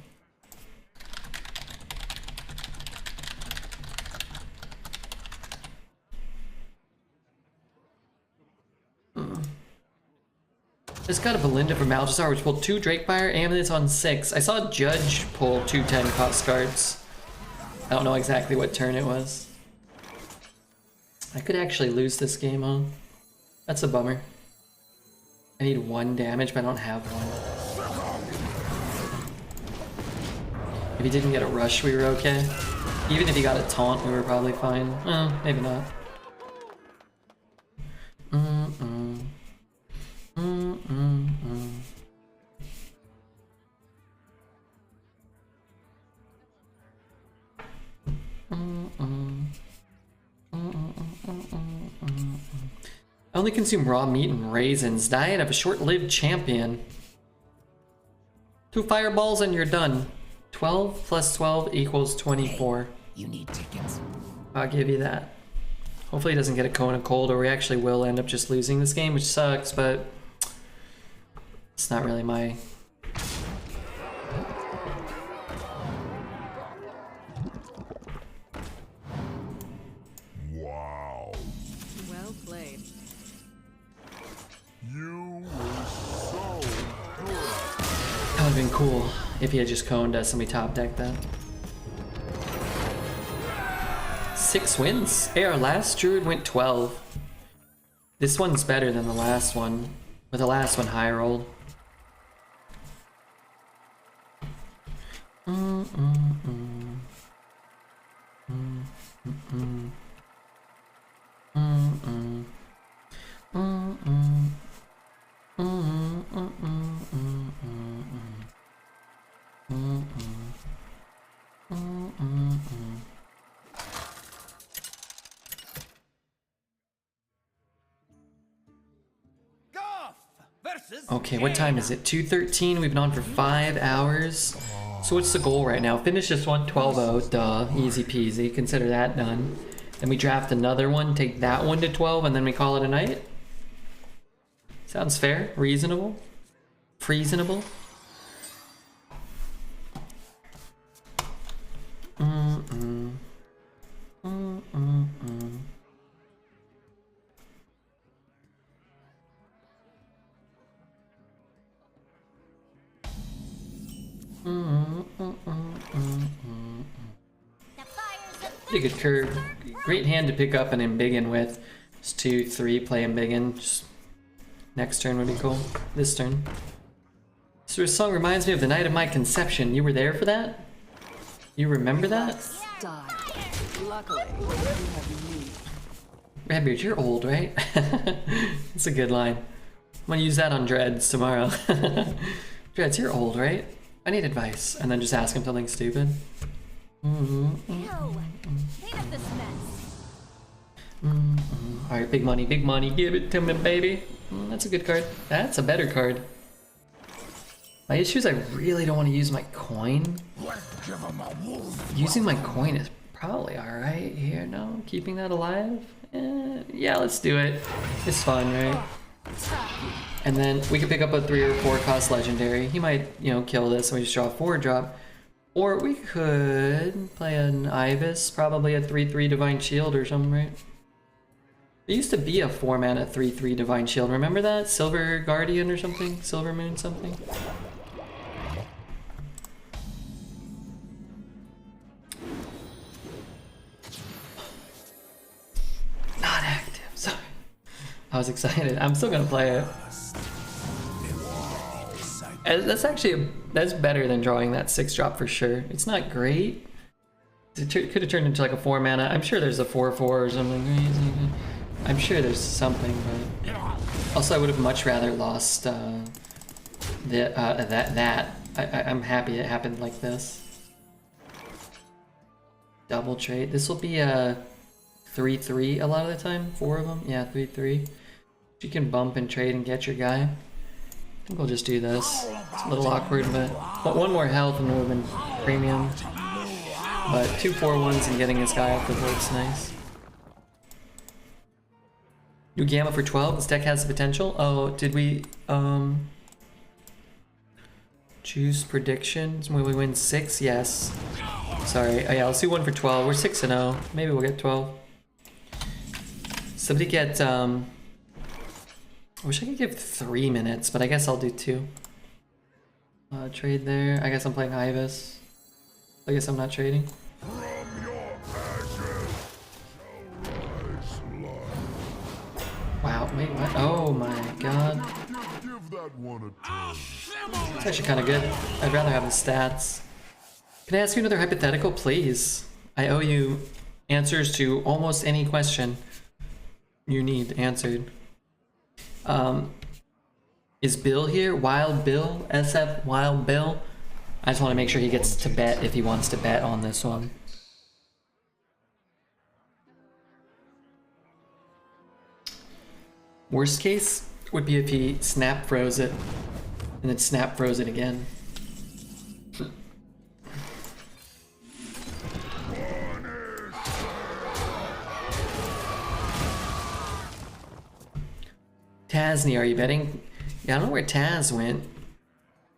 Just got a Belinda from Malgisar, which pulled 2 Drakefire, Amulet on 6. I saw Judge pull 2 10-cost cards. I don't know exactly what turn it was. I could actually lose this game, huh? That's a bummer. I need 1 damage, but I don't have 1. If he didn't get a rush, we were okay. Even if he got a taunt, we were probably fine. Maybe not. I only consume raw meat and raisins. Diet of a short-lived champion. 2 fireballs and you're done. 12 plus 12 equals 24. Hey, you need tickets. I'll give you that. Hopefully he doesn't get a cone of cold, or we actually will end up just losing this game, which sucks, but it's not really my... Wow. Well played. You were so good. That would've been cool if he had just coned us and we top decked that. 6 wins. Hey, our last Druid went 12. This one's better than the last one, but the last one high rolled. Okay, what time is it? 2:13. We've been on for 5 hours. So what's the goal right now? Finish this one 12-0. Duh. Easy peasy. Consider that done. Then we draft another one, take that one to 12, and then we call it a night? Sounds fair? Reasonable? Freasonable? Pretty good curve. Great hand to pick up and embiggen with. Just 2, 3, play embiggen. Just next turn would be cool. This turn. So this song reminds me of the night of my conception. You were there for that? You remember that? Luckily, you have me. Redbeard, you're old, right? That's a good line. I'm gonna use that on Dreads tomorrow. Dreads, you're old, right? I need advice. And then just ask him something stupid. Clean up this mess. Alright, big money, give it to me, baby. That's a good card. That's a better card. My issue is I really don't want to use my coin. Using my coin is probably alright here, no? Keeping that alive? Yeah, let's do it. It's fun, right? And then we could pick up a 3 or 4 cost legendary. He might, you know, kill this and we just draw a 4 drop. Or we could play an Ibis, probably a 3/3 Divine Shield or something, right? There used to be a 4 mana 3/3 Divine Shield. Remember that? Silver Guardian or something? Silver Moon something? Not active, sorry. I was excited. I'm still gonna play it. That's actually, that's better than drawing that 6 drop for sure. It's not great. It could have turned into like a 4 mana. I'm sure there's a 4/4 or something crazy. I'm sure there's something, but also I would have much rather lost that. I'm happy it happened like this. Double trade. This will be a 3/3 a lot of the time. 4 of them. Yeah, 3/3. You can bump and trade and get your guy. I think we'll just do this. It's a little awkward, but 1 more health and it would have been premium. But 2 4/1s and getting this guy off the board's nice. New Gamma for 12. This deck has the potential. Oh, did we choose predictions? Will we win 6? Yes. Sorry. Oh yeah, let's do 1 for 12. We're 6-0. Maybe we'll get 12. Somebody get I wish I could give 3 minutes, but I guess I'll do 2. Trade there. I guess I'm playing Ibis. I guess I'm not trading. Wow, wait, what? Oh my god. It's actually kind of good. I'd rather have the stats. Can I ask you another hypothetical, please? I owe you answers to almost any question you need answered. Is Bill here? Wild Bill? SF Wild Bill? I just want to make sure he gets to bet if he wants to bet on this one. Worst case would be if he snap froze it and then snap froze it again. Tasney, are you betting? Yeah, I don't know where Taz went. I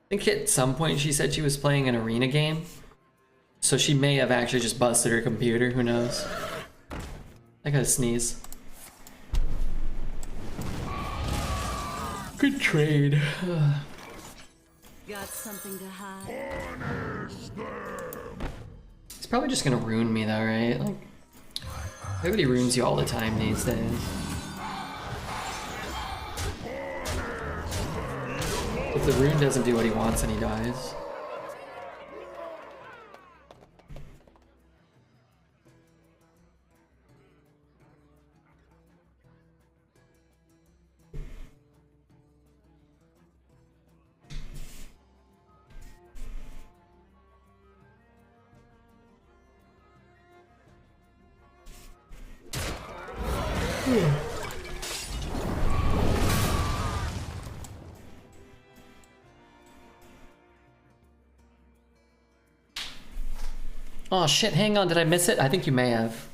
think at some point she said she was playing an arena game. So she may have actually just busted her computer, who knows? I gotta sneeze. Good trade. Got something to hide. It's probably just gonna ruin me though, right? Like, Everybody runes you all the time these days. If the rune doesn't do what he wants and he dies. Oh shit, hang on, did I miss it? I think you may have.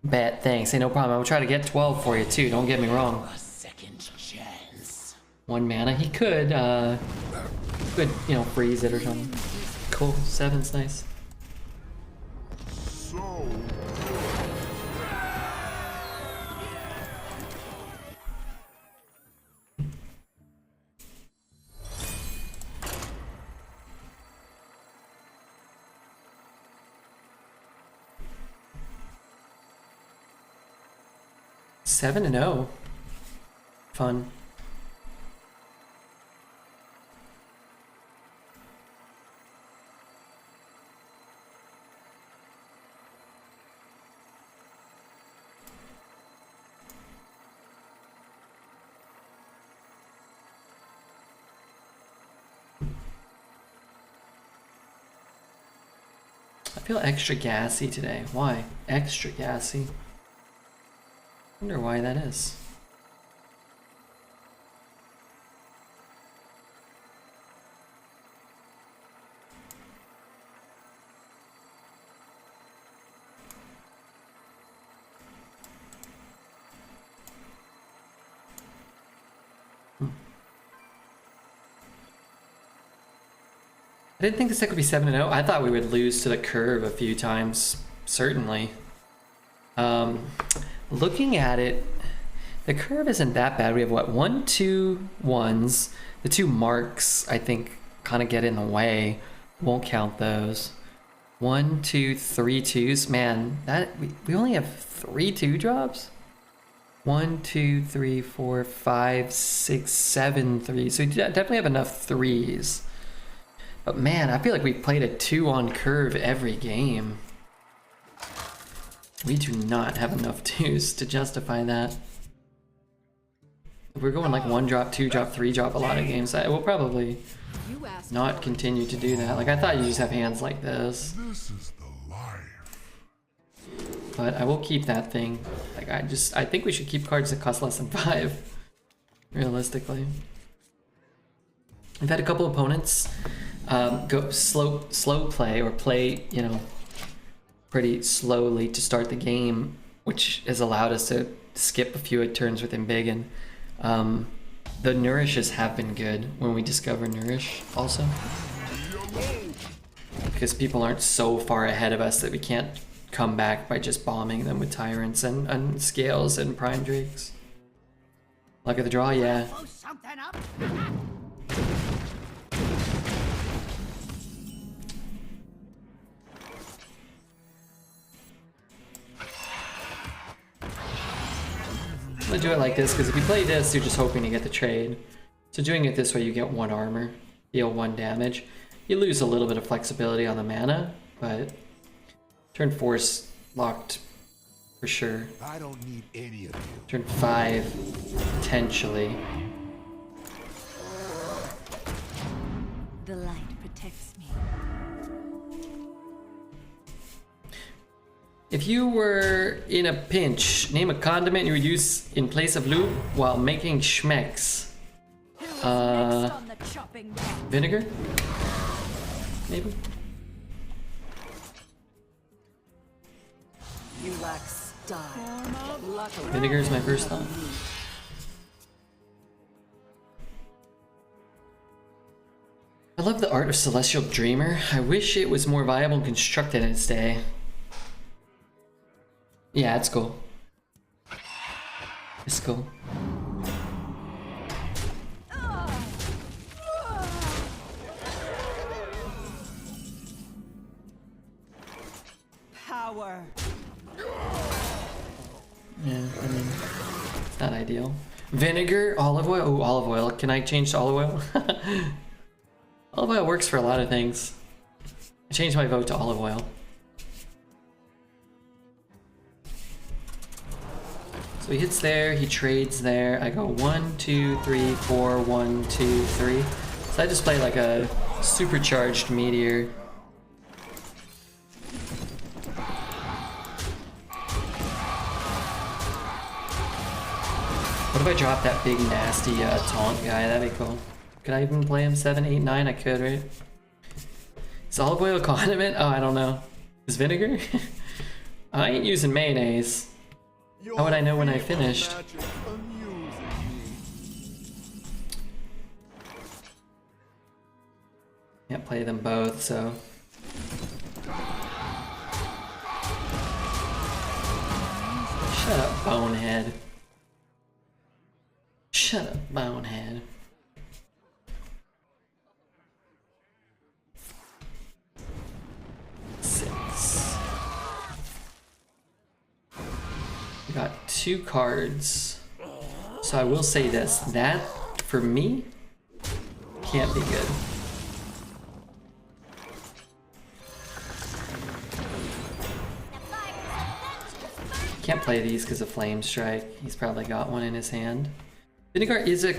Bet, thanks, ain't no problem. I will try to get 12 for you too, don't get me wrong. A second chance. 1 mana, he could, you know, freeze it or something. Cool, 7's nice. So, 7-0. Fun. I feel extra gassy today. Why? Extra gassy. Wonder why that is. I didn't think this deck would be 7-0. I thought we would lose to the curve a few times, certainly. Looking at it, the curve isn't that bad. We have what, 1, 2 1s. The 2 marks, I think, kind of get in the way. Won't count those. 1, 2, 3 2s. Man, that we only have 3 2-drops. 1, 2, 3, 4, 5, 6, 7 3s. So we definitely have enough 3s. But man, I feel like we've played a 2 on curve every game. We do not have enough 2s to justify that. If we're going like 1-drop, 2-drop, 3-drop a lot of games, I will probably not continue to do that. Like, I thought you just have hands like this. this is the life. But I will keep that thing. Like, I think we should keep cards that cost less than 5. Realistically. We've had a couple opponents go slow play, or play, you know, pretty slowly to start the game, which has allowed us to skip a few turns with Embiggen. The Nourishes have been good when we discover Nourish also. Because people aren't so far ahead of us that we can't come back by just bombing them with Tyrants and Scales and Prime Drakes. Luck of the draw, yeah. Blow something up. I'm gonna do it like this, because if you play this, you're just hoping to get the trade. So doing it this way, you get 1 armor, deal 1 damage. You lose a little bit of flexibility on the mana, but turn 4's locked for sure. I don't need any of you. Turn 5, potentially. The light protects me. If you were in a pinch, name a condiment you would use in place of lube while making schmecks. Next on the chopping block. Vinegar? Maybe? You lack style. Luckily, Vinegar is my first thought. I love the art of Celestial Dreamer. I wish it was more viable and constructed in its day. Yeah, it's cool. It's cool. power. Yeah, I mean, it's not ideal. Vinegar, olive oil. Oh, olive oil. Can I change to olive oil? Olive oil works for a lot of things. I changed my vote to olive oil. So he hits there, he trades there. I go 1, 2, 3, 4, 1, 2, 3. So I just play like a supercharged meteor. What if I drop that big nasty taunt guy? That'd be cool. Could I even play him 7, 8, 9? I could, right? Is olive oil a condiment? Oh, I don't know. Is vinegar? I ain't using mayonnaise. How would I know when I finished? Can't play them both, so... Shut up, bonehead. Shut up, bonehead. We got 2 cards. So I will say this, that, for me, can't be good. Can't play these because of Flame Strike. He's probably got one in his hand. Vinegar is a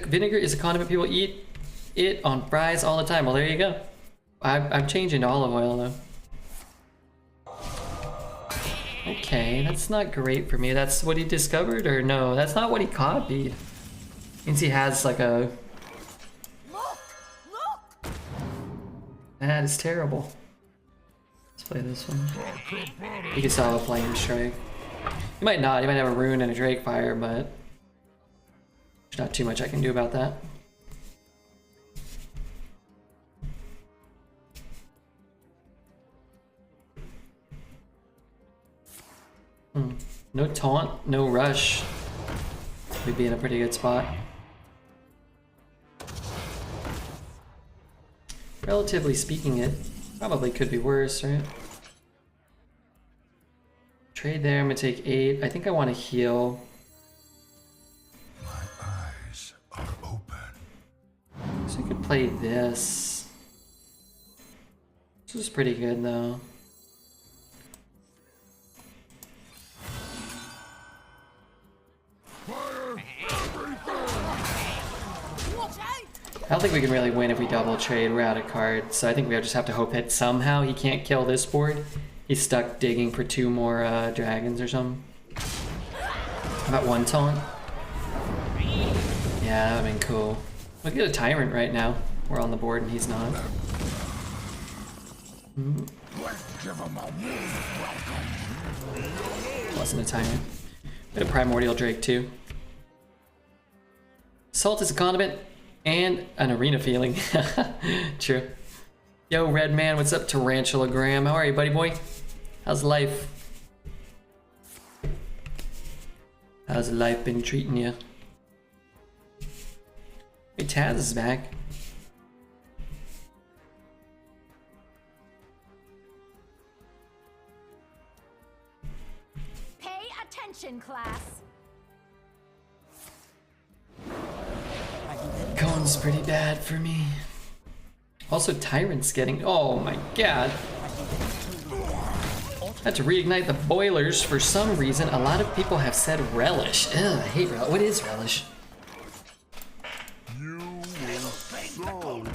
condiment. People eat it on fries all the time. Well, there you go. I'm changing to olive oil though. Okay, that's not great for me. That's what he discovered, or no? That's not what he copied. Means he has like a... That is terrible. Let's play this one. He can still have a Flame Strike. He might not. He might have a Rune and a Drake Fire, but there's not too much I can do about that. No taunt, no rush. We'd be in a pretty good spot. Relatively speaking, it probably could be worse, right? Trade there, I'm gonna take 8. I think I want to heal. My eyes are open. So I could play this. This is pretty good though. I don't think we can really win if we double trade. We're out of cards, so I think we just have to hope that somehow he can't kill this board. He's stuck digging for 2 more dragons or something. How about 1 taunt? Yeah, that would've been cool. Look at a tyrant right now. We're on the board and he's not. Wasn't a tyrant. Bit of primordial drake too. Salt is a condiment and an arena feeling. True. Yo, Red Man, what's up, Tarantula Graham? How are you, buddy boy? How's life? How's life been treating you? Hey, Taz is back. Pay attention, class. Cone's pretty bad for me. Also, Tyrant's getting... Oh my god. I had to reignite the boilers. For some reason, a lot of people have said relish. Ugh, I hate relish. What is relish? You will leave me alone.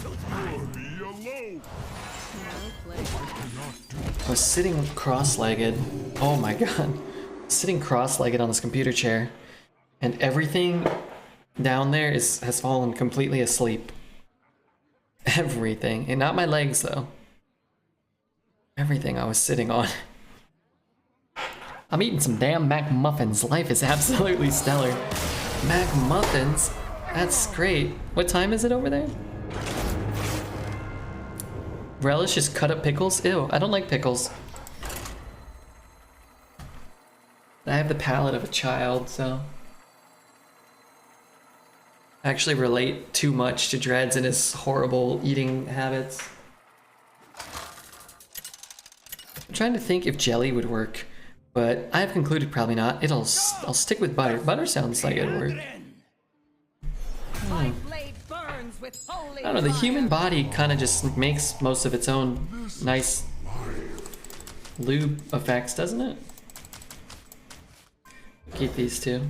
I was sitting cross-legged. Oh my god. Sitting cross-legged on this computer chair. And everything down there has fallen completely asleep. Everything. And not my legs, though. Everything I was sitting on. I'm eating some damn Mac Muffins. Life is absolutely stellar. Mac Muffins? That's great. What time is it over there? Relish is cut up pickles? Ew, I don't like pickles. I have the palate of a child, so... I actually relate too much to Dreads and his horrible eating habits. I'm trying to think if jelly would work. But I have concluded probably not. I'll stick with butter. Butter sounds like it'd work. My blade burns with holy I don't know, the fire. human body kind of just makes most of its own nice lube effects, doesn't it? Keep these two.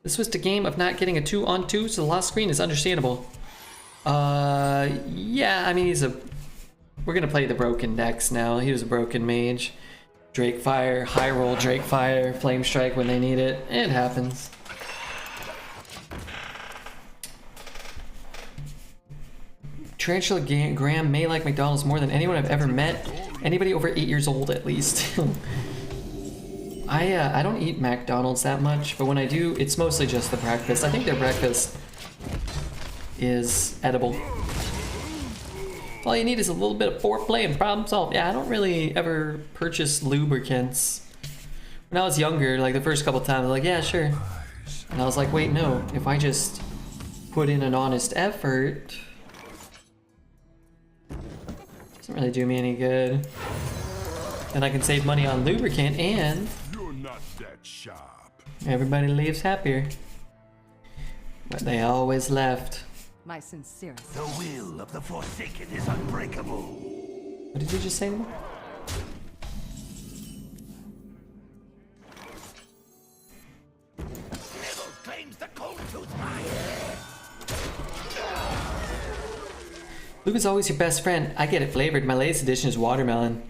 This was the game of not getting a 2-on-2, so the lost screen is understandable. Yeah, I mean, we're gonna play the broken decks now. He was a broken mage. Drake Fire, high roll Drake Fire, Flame Strike when they need it. It happens. Tarantula Graham may like McDonald's more than anyone I've ever met. Anybody over 8 years old, at least. I don't eat McDonald's that much, but when I do, it's mostly just the breakfast. I think their breakfast is edible. All you need is a little bit of foreplay and problem solved. Yeah, I don't really ever purchase lubricants. When I was younger, like the first couple times, I was like, yeah, sure. And I was like, wait, no. If I just put in an honest effort, it doesn't really do me any good. Then I can save money on lubricant and You're not that sharp. everybody leaves happier. But they always left. My sincerest. The will of the Forsaken is unbreakable. What did you just say? Neville claims the cold tooth mine. Luke is always your best friend. I get it flavored. My latest edition is watermelon.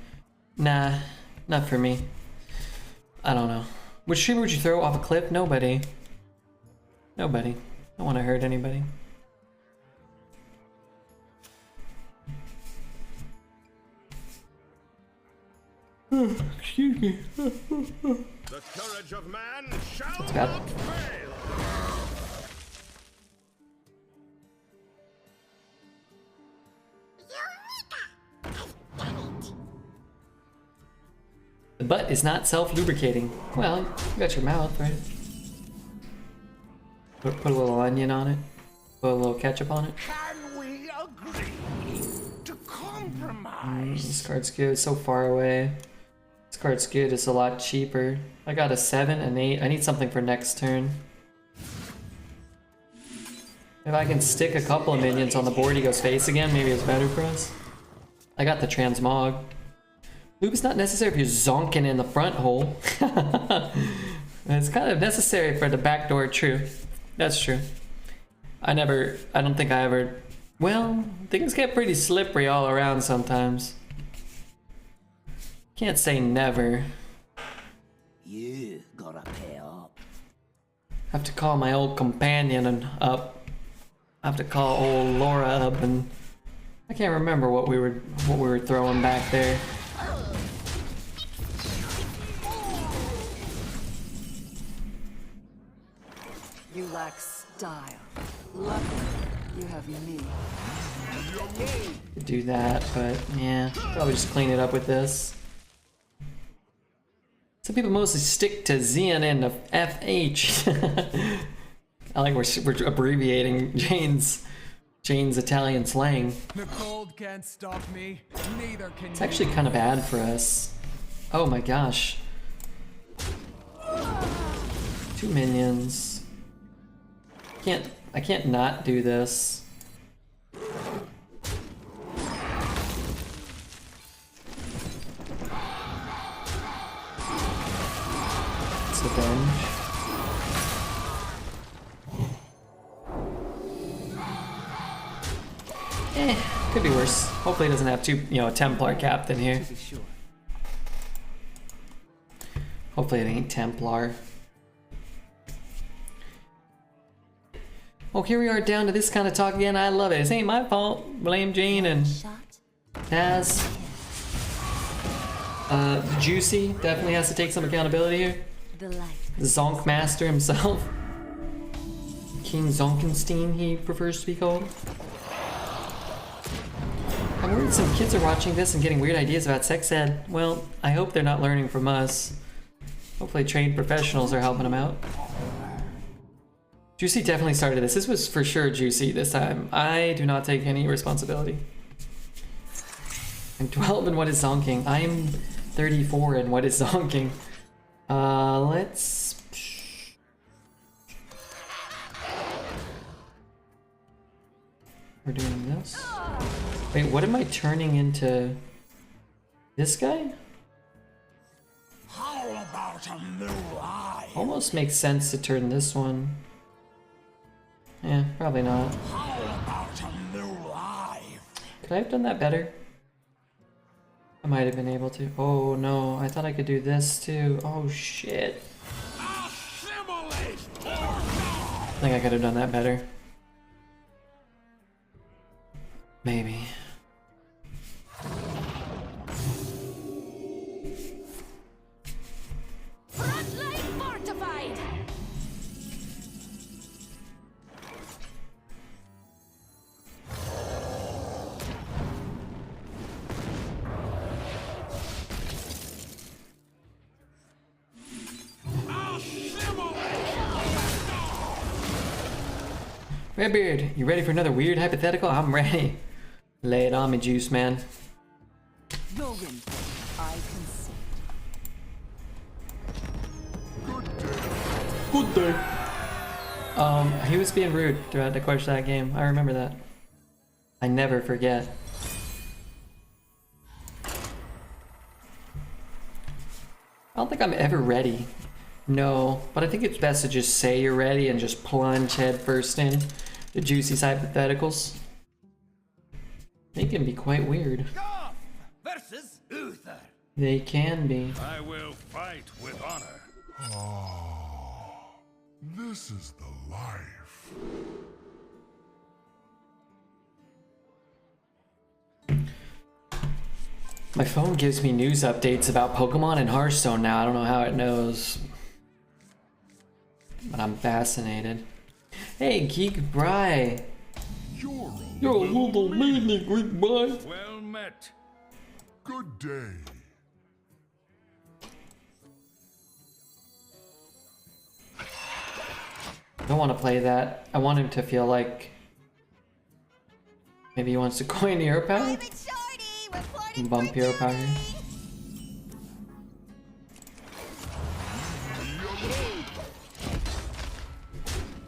Nah, not for me. I don't know. Which streamer would you throw off a cliff? Nobody. Nobody. I don't want to hurt anybody. Excuse me. The courage of man shall That's bad. not fail. The butt is not self-lubricating. Well, you got your mouth, right? Put a little onion on it. Put a little ketchup on it. Can we agree to compromise? This card's good. It's so far away. This card's good. It's a lot cheaper. I got a 7 and 8. I need something for next turn. If I can stick a couple of minions on the board, he goes face again. Maybe it's better for us. I got the transmog. Loop is not necessary if you're zonking in the front hole. It's kind of necessary for the back door, true. That's true. I don't think I ever... Well, things get pretty slippery all around sometimes. Can't say never. You gotta pay up. Have to call my old companion and up. I have to call old Laura up, and I can't remember what we were throwing back there. You lack style. Luckily, you have me. Could do that, but yeah, probably just clean it up with this. Some people mostly stick to ZN and FH. I like we're abbreviating Jane's Italian slang. The cold can't stop me. Neither can It's actually kind of bad for us. Oh my gosh. 2 minions. I can't not do this. It's avenge. Could be worse. Hopefully it doesn't have a Templar captain here. To be sure. Hopefully it ain't Templar. Oh, here we are down to this kind of talk again. I love it. This ain't my fault. Blame Jane and Taz. Juicy definitely has to take some accountability here. The Zonk Master himself. King Zonkenstein, he prefers to be called. I'm worried some kids are watching this and getting weird ideas about sex ed. Well, I hope they're not learning from us. Hopefully trained professionals are helping them out. Juicy definitely started this. This was for sure Juicy this time. I do not take any responsibility. I'm 12 and what is zonking? 34 and what is zonking? Let's... We're doing this. Wait, what am I turning into? This guy? How about a new life? Almost makes sense to turn this one. Yeah, probably not. How about a new life? Could I have done that better? I might have been able to. Oh no, I thought I could do this too. Oh shit. Assimilate or die! I think I could have done that better. Maybe. Front line fortified. Redbeard, you ready for another weird hypothetical? I'm ready. Lay it on me, Juice Man. Your win. I consent. Good day. He was being rude throughout the course of that game. I remember that. I never forget. I don't think I'm ever ready. No, but I think it's best to just say you're ready and just plunge head first in the juicy hypotheticals. They can be quite weird. Goth versus Uther. They can be. I will fight with honor. This is the life. My phone gives me news updates about Pokemon and Hearthstone now. I don't know how it knows, but I'm fascinated. Hey, Geek Bry. You're a little meanie, Geek Bry. Well met. Good day. I don't want to play that. I want him to feel like maybe he wants to coin hero power. And bump hero power.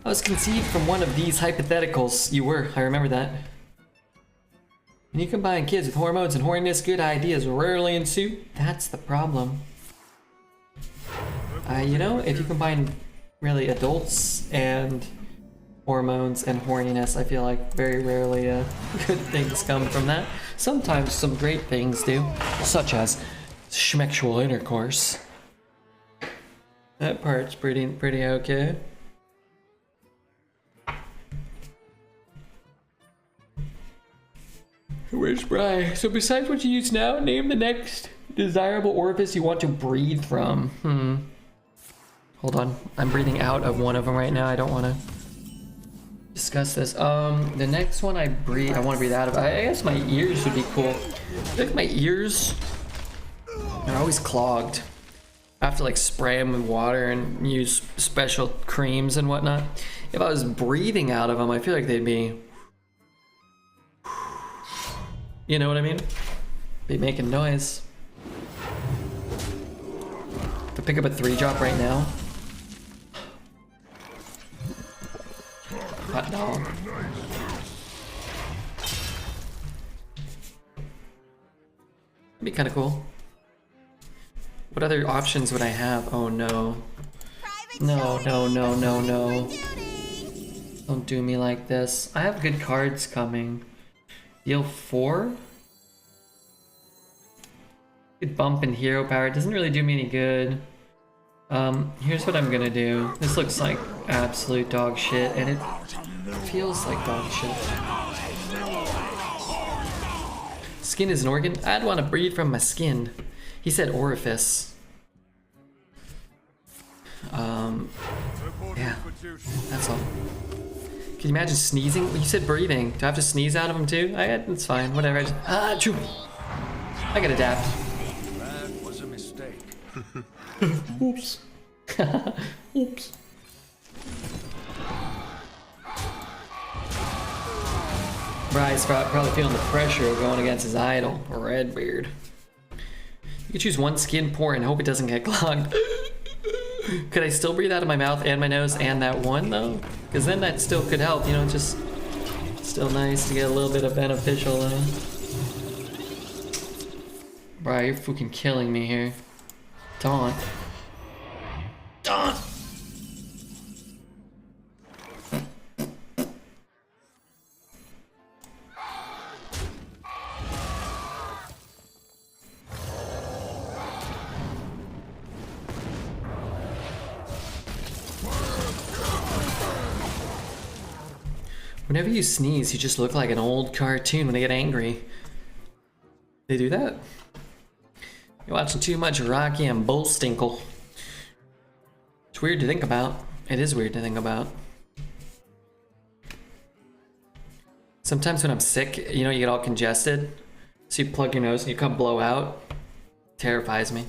I was conceived from one of these hypotheticals. You were, I remember that. When you combine kids with hormones and horniness, good ideas rarely ensue. That's the problem. You know, if you combine really adults and hormones and horniness, I feel like very rarely good things come from that. Sometimes some great things do, such as schmexual intercourse. That part's pretty okay. Where's Bry? So besides what you use now, name the next desirable orifice you want to breathe from. Hold on, I'm breathing out of one of them right now. I don't want to discuss this. The next one I want to breathe out of. I guess my ears would be cool. I feel like my ears are always clogged. I have to like spray them with water and use special creams and whatnot. If I was breathing out of them, I feel like they'd be, you know what I mean? Be making noise. If I pick up a 3-drop right now. Hot dog. That'd be kind of cool. What other options would I have? Oh no. No. Don't do me like this. I have good cards coming. Deal 4? Good bump in hero power. It doesn't really do me any good. Here's what I'm gonna do. This looks like absolute dog shit, and it feels like dog shit. Skin is an organ? I'd want to breathe from my skin. He said orifice. Yeah, that's all. Can you imagine sneezing? You said breathing. Do I have to sneeze out of him too? It's fine, whatever. Achoo! I gotta adapt. That was a mistake. Oops. Oops. Bry's probably feeling the pressure of going against his idol, Redbeard. could choose one skin pore and hope it doesn't get clogged. Could I still breathe out of my mouth and my nose and that one though? Because then that still could help, you know, just still nice to get a little bit of beneficial. Bro, you're fucking killing me here. Taunt. Taunt! Whenever you sneeze, you just look like an old cartoon when they get angry. They do that? You're watching too much Rocky and Bullstinkle. It's weird to think about. It is weird to think about. Sometimes when I'm sick, you know, you get all congested. So you plug your nose and you come blow out. Terrifies me.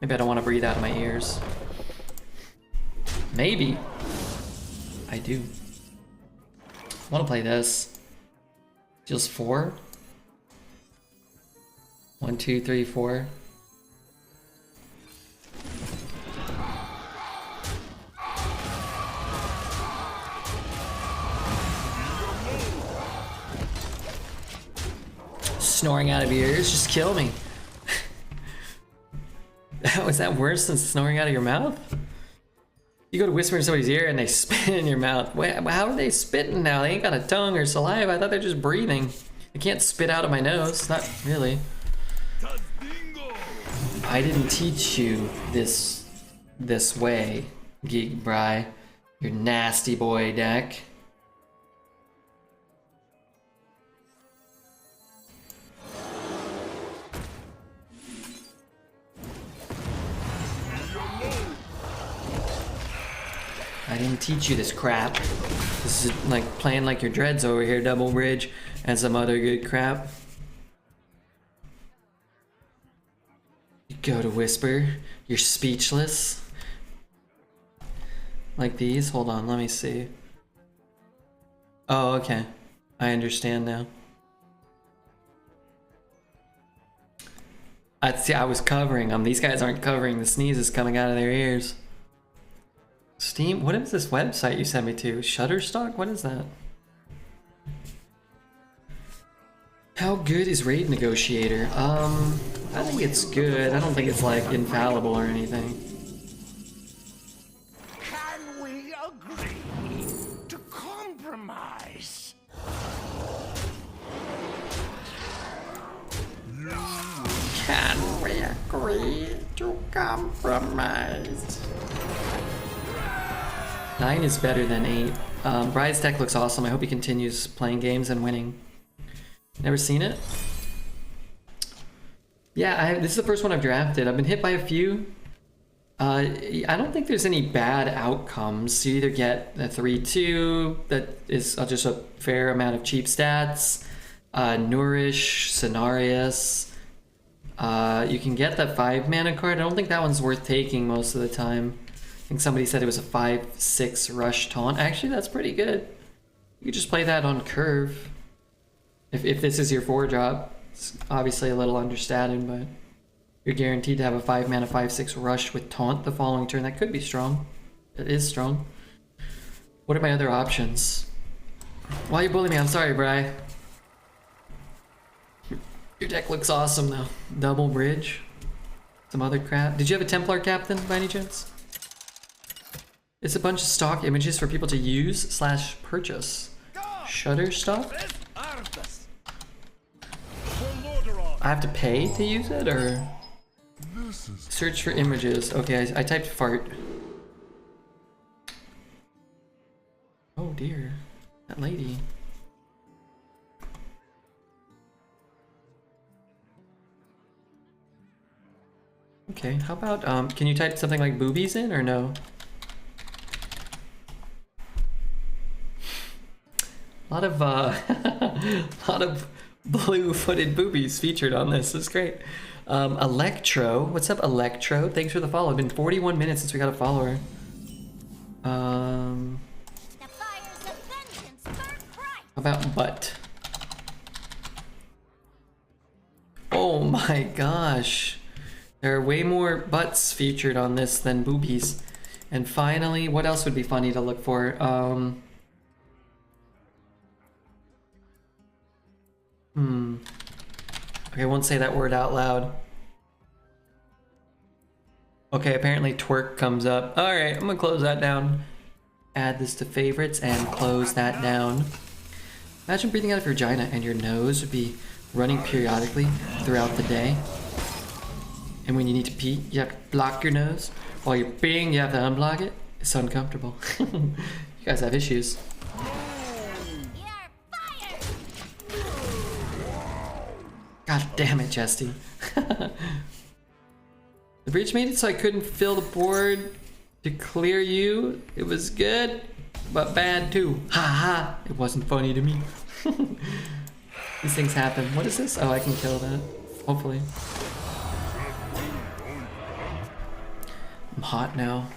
Maybe I don't want to breathe out of my ears. Maybe. I do. I want to play this. Deals 4. 1, 2, 3, 4. Snoring out of your ears, just kill me. How is that worse than snoring out of your mouth? You go to whisper in somebody's ear and they spit in your mouth. Wait, how are they spitting now? They ain't got a tongue or saliva. I thought they're just breathing. They can't spit out of my nose. Not really. I didn't teach you this way, Geek Bry. Your nasty boy deck. I didn't teach you this crap. This is like playing like your dreads over here, Double Bridge, and some other good crap. You go to whisper, you're speechless. Like these? Hold on, let me see. Oh, okay. I understand now. I was covering them. These guys aren't covering the sneezes coming out of their ears. Steam? What is this website you sent me to? Shutterstock? What is that? How good is Raid Negotiator? I think it's good. I don't think it's like infallible or anything. Can we agree to compromise? Can we agree to compromise? 9 is better than 8. Bride's deck looks awesome. I hope he continues playing games and winning. Never seen it? Yeah, this is the first one I've drafted. I've been hit by a few. I don't think there's any bad outcomes. You either get a 3-2 that is just a fair amount of cheap stats. Nourish, Cenarius. You can get that 5 mana card. I don't think that one's worth taking most of the time. I think somebody said it was a 5-6 rush taunt. Actually, that's pretty good. You could just play that on curve. If this is your 4-drop, it's obviously a little understated, but you're guaranteed to have a 5 mana 5-6 rush with taunt the following turn. That could be strong. It is strong. What are my other options? Why you bullying me? I'm sorry, Bri. Your deck looks awesome though. Double Bridge. Some other crap. Did you have a Templar Captain by any chance? It's a bunch of stock images for people to use / purchase. Shutterstock? I have to pay to use it, or? Search for images. Okay, I typed fart. Oh dear. That lady. Okay, how about, can you type something like boobies in, or no? A lot of, lot of blue-footed boobies featured on this. It's great. Electro. What's up, Electro? Thanks for the follow. It's been 41 minutes since we got a follower. How about butt? Oh my gosh. There are way more butts featured on this than boobies. And finally, what else would be funny to look for? Okay, I won't say that word out loud. Okay, apparently twerk comes up. Alright, I'm gonna close that down. Add this to favorites and close that down. Imagine breathing out of your vagina and your nose would be running periodically throughout the day. And when you need to pee, you have to block your nose. While you're peeing, you have to unblock it. It's uncomfortable. You guys have issues. God damn it, Chesty. The breach made it so I couldn't fill the board to clear you. It was good, but bad too. Ha ha. It wasn't funny to me. These things happen. What is this? Oh, I can kill that. Hopefully. I'm hot now.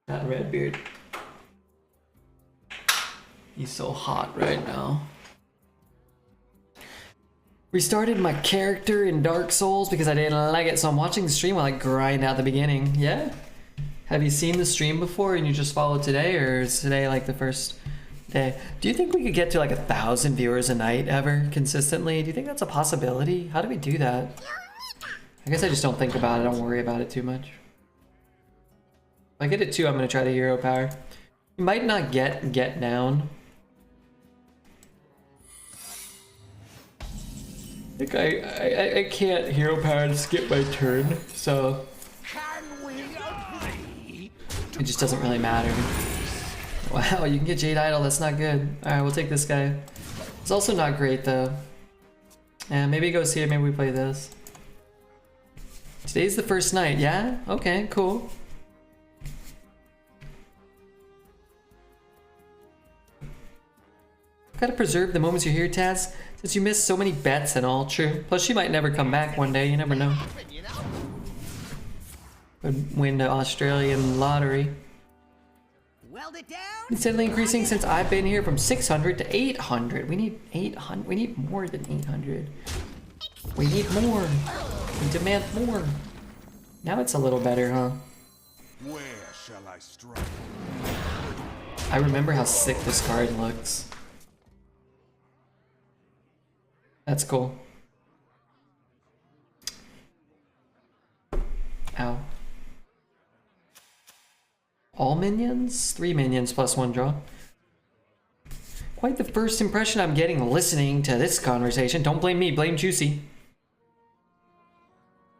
That Redbeard. He's so hot right now. Restarted my character in Dark Souls because I didn't like it, so I'm watching the stream while I grind out the beginning. Yeah? Have you seen the stream before and you just followed today, or is today like the first day? Do you think we could get to like 1,000 viewers a night ever consistently? Do you think that's a possibility? How do we do that? I guess I just don't think about it, I don't worry about it too much. If I get it too, I'm gonna try to hero power. You might not get down. Like I can't hero power to skip my turn, so it just doesn't really matter. Wow, you can get Jade Idol, that's not good. Alright, we'll take this guy. It's also not great though. Yeah, maybe it goes here, maybe we play this. Today's the first night, yeah? Okay, cool. Gotta preserve the moments you're here, Taz. Since you missed so many bets and all, true. Plus, she might never come back one day, you never know. Could win the Australian lottery. Weld it down. It's steadily increasing since I've been here from 600 to 800. We need 800. We need more than 800. We need more. We demand more. Now it's a little better, huh? Where shall I strike? I remember how sick this card looks. That's cool. Ow. All minions? 3 minions plus 1 draw. Quite the first impression I'm getting listening to this conversation. Don't blame me, blame Juicy.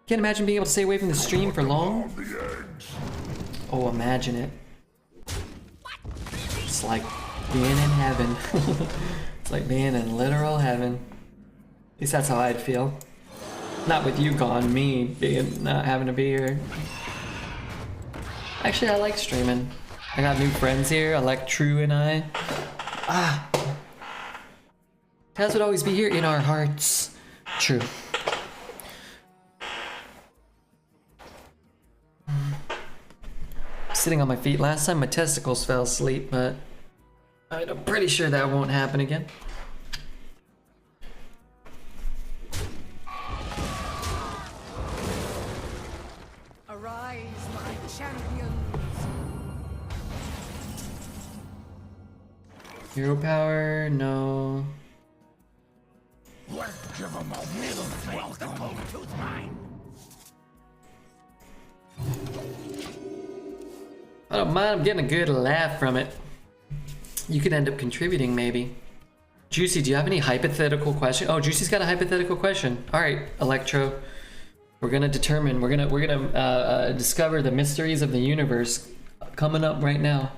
Can't imagine being able to stay away from the stream for long. Oh, imagine it. It's like being in heaven. It's like being in literal heaven. At least that's how I'd feel. Not with you gone, me being not having to be here. Actually, I like streaming. I got new friends here, Electru and I. Taz would always be here in our hearts. True. Sitting on my feet. Last time my testicles fell asleep, but I'm pretty sure that won't happen again. Arise, my champions. Hero power, no. Let's give him a middle welcome. Tooth mine. I don't mind, I'm getting a good laugh from it. You could end up contributing, maybe. Juicy, do you have any hypothetical question? Oh, Juicy's got a hypothetical question. All right, Electro. We're gonna determine. We're gonna discover the mysteries of the universe. Coming up right now.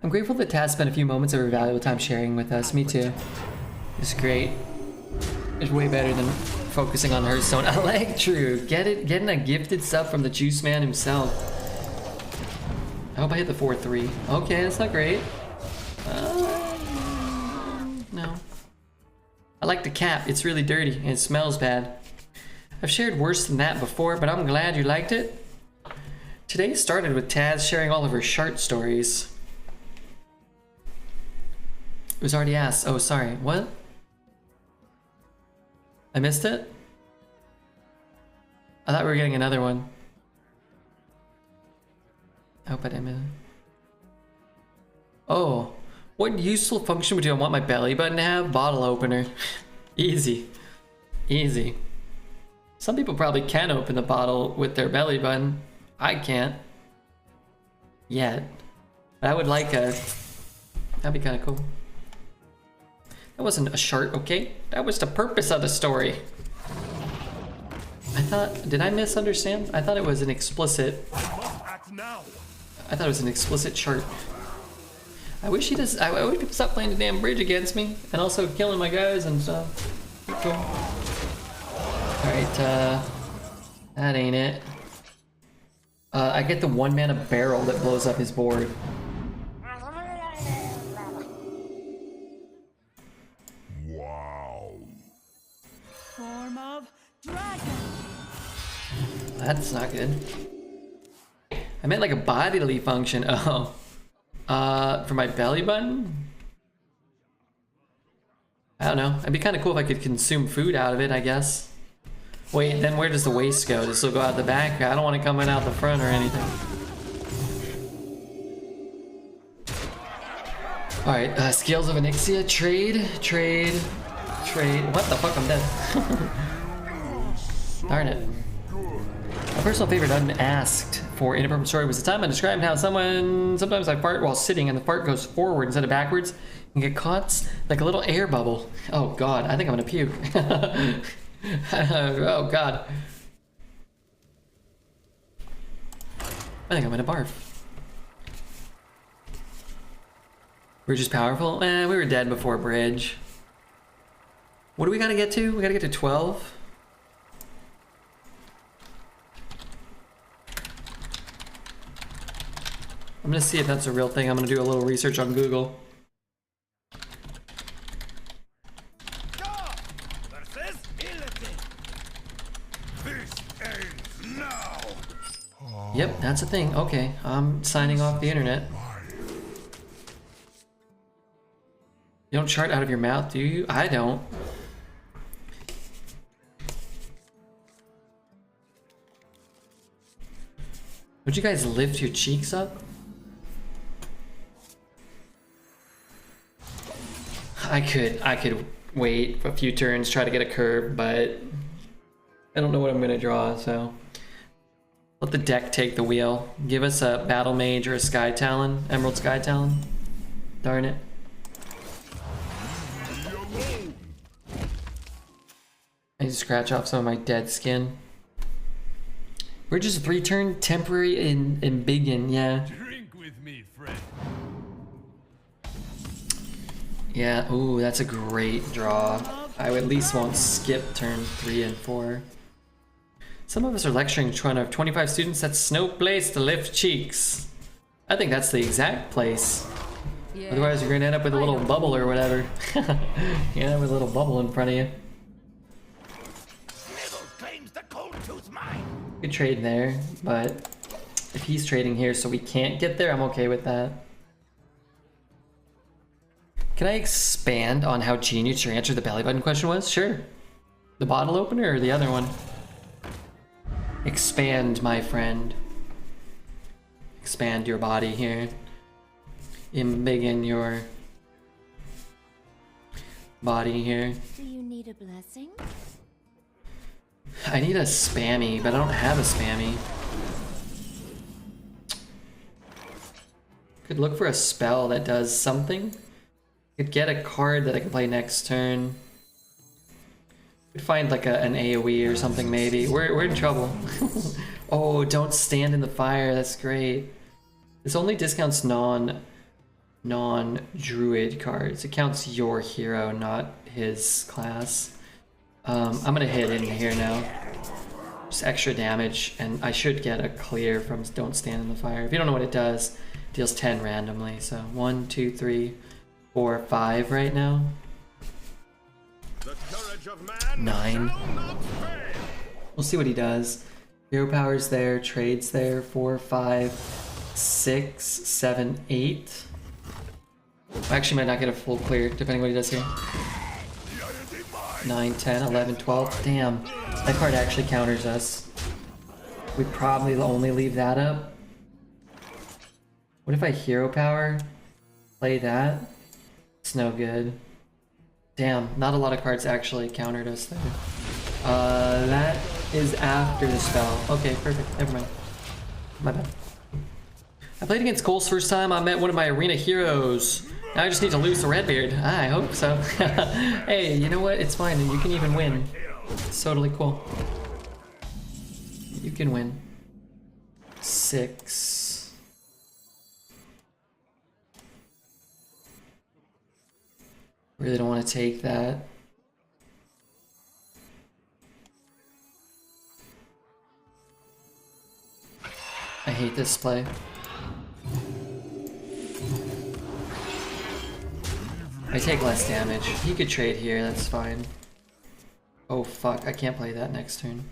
I'm grateful that Taz spent a few moments of her valuable time sharing with us. Me too. It's great. It's way better than focusing on Hearthstone. Electro, getting a gifted sub from the Juice Man himself. I hope I hit the 4-3. Okay, that's not great. No. I like the cap. It's really dirty and it smells bad. I've shared worse than that before, but I'm glad you liked it. Today started with Taz sharing all of her shart stories. It was already asked. Oh, sorry. What? I missed it? I thought we were getting another one. I hope I didn't miss it. Oh, what useful function do I want my belly button to have? Bottle opener. Easy. Easy. Some people probably can open the bottle with their belly button. I can't. Yet. But I would like a... That'd be kind of cool. That wasn't a shirt, okay? That was the purpose of the story. I thought... Did I misunderstand? I thought it was an explicit... Act now. I thought it was an explicit chart. I wish he does. I wish people stop playing the damn bridge against me, and also killing my guys and stuff. Cool. All right, that ain't it. I get the 1 mana barrel that blows up his board. Wow. Form of dragon. That's not good. I meant like a bodily function. Oh. For my belly button? I don't know. It'd be kind of cool if I could consume food out of it, I guess. Wait, then where does the waste go? Does it go out the back? I don't want to come in out the front or anything. Alright, Scales of Onyxia. Trade. What the fuck? I'm dead. Darn it. My personal favorite unasked for inappropriate story was the time I described how sometimes I fart while sitting and the fart goes forward instead of backwards and get caught like a little air bubble. Oh god, I think I'm gonna puke. Oh god. I think I'm gonna barf. Bridge is powerful? We were dead before bridge. What do we gotta get to? We gotta get to 12? I'm gonna see if that's a real thing. I'm gonna do a little research on Google. Yep, that's a thing. Okay, I'm signing off the internet. You don't chart out of your mouth, do you? I don't. Would you guys lift your cheeks up? I could wait a few turns, try to get a curve, but I don't know what I'm gonna draw, so let the deck take the wheel. Give us a Battle Mage or a Sky Talon, Emerald Sky Talon. Darn it. I need to scratch off some of my dead skin. We're just 3-turn temporary in Biggin, yeah. Drink with me, friend. Yeah, ooh, that's a great draw. I would at least want skip turn 3 and 4. Some of us are lecturing in front of 25 students. That's no place to lift cheeks. I think that's the exact place. Yeah. Otherwise, you're gonna end up with a little bubble or whatever. Yeah, with a little bubble in front of you. Claims the cold tooth mine. Could trade there, but if he's trading here so we can't get there, I'm okay with that. Can I expand on how genius your answer to the belly button question was? Sure. The bottle opener or the other one? Expand, my friend. Expand your body here. Embiggen your body here. Do you need a blessing? I need a spammy, but I don't have a spammy. Could look for a spell that does something. Could get a card that I can play next turn. Could find like an AoE or something maybe. We're in trouble. Oh, don't stand in the fire. That's great. This only discounts non-druid cards. It counts your hero, not his class. I'm gonna hit in here now. Just extra damage, and I should get a clear from Don't Stand in the Fire. If you don't know what it does, it deals 10 randomly. So 1, 2, 3, 4, 5 right now. 9. We'll see what he does. Hero power's there, trades there. 4, 5, 6, 7, 8. I actually might not get a full clear, depending what he does here. 9, 10, 11, 12. Damn, that card actually counters us. We'd probably only leave that up. What if I hero power? Play that? It's no good. Damn, not a lot of cards actually countered us there. That is after the spell. Okay, perfect. Never mind. My bad. I played against Cole's first time. I met one of my arena heroes. Now I just need to lose to Redbeard. I hope so. Hey, you know what? It's fine. You can even win. It's totally cool. You can win. 6. Really don't want to take that. I hate this play. I take less damage. He could trade here, that's fine. Oh fuck, I can't play that next turn.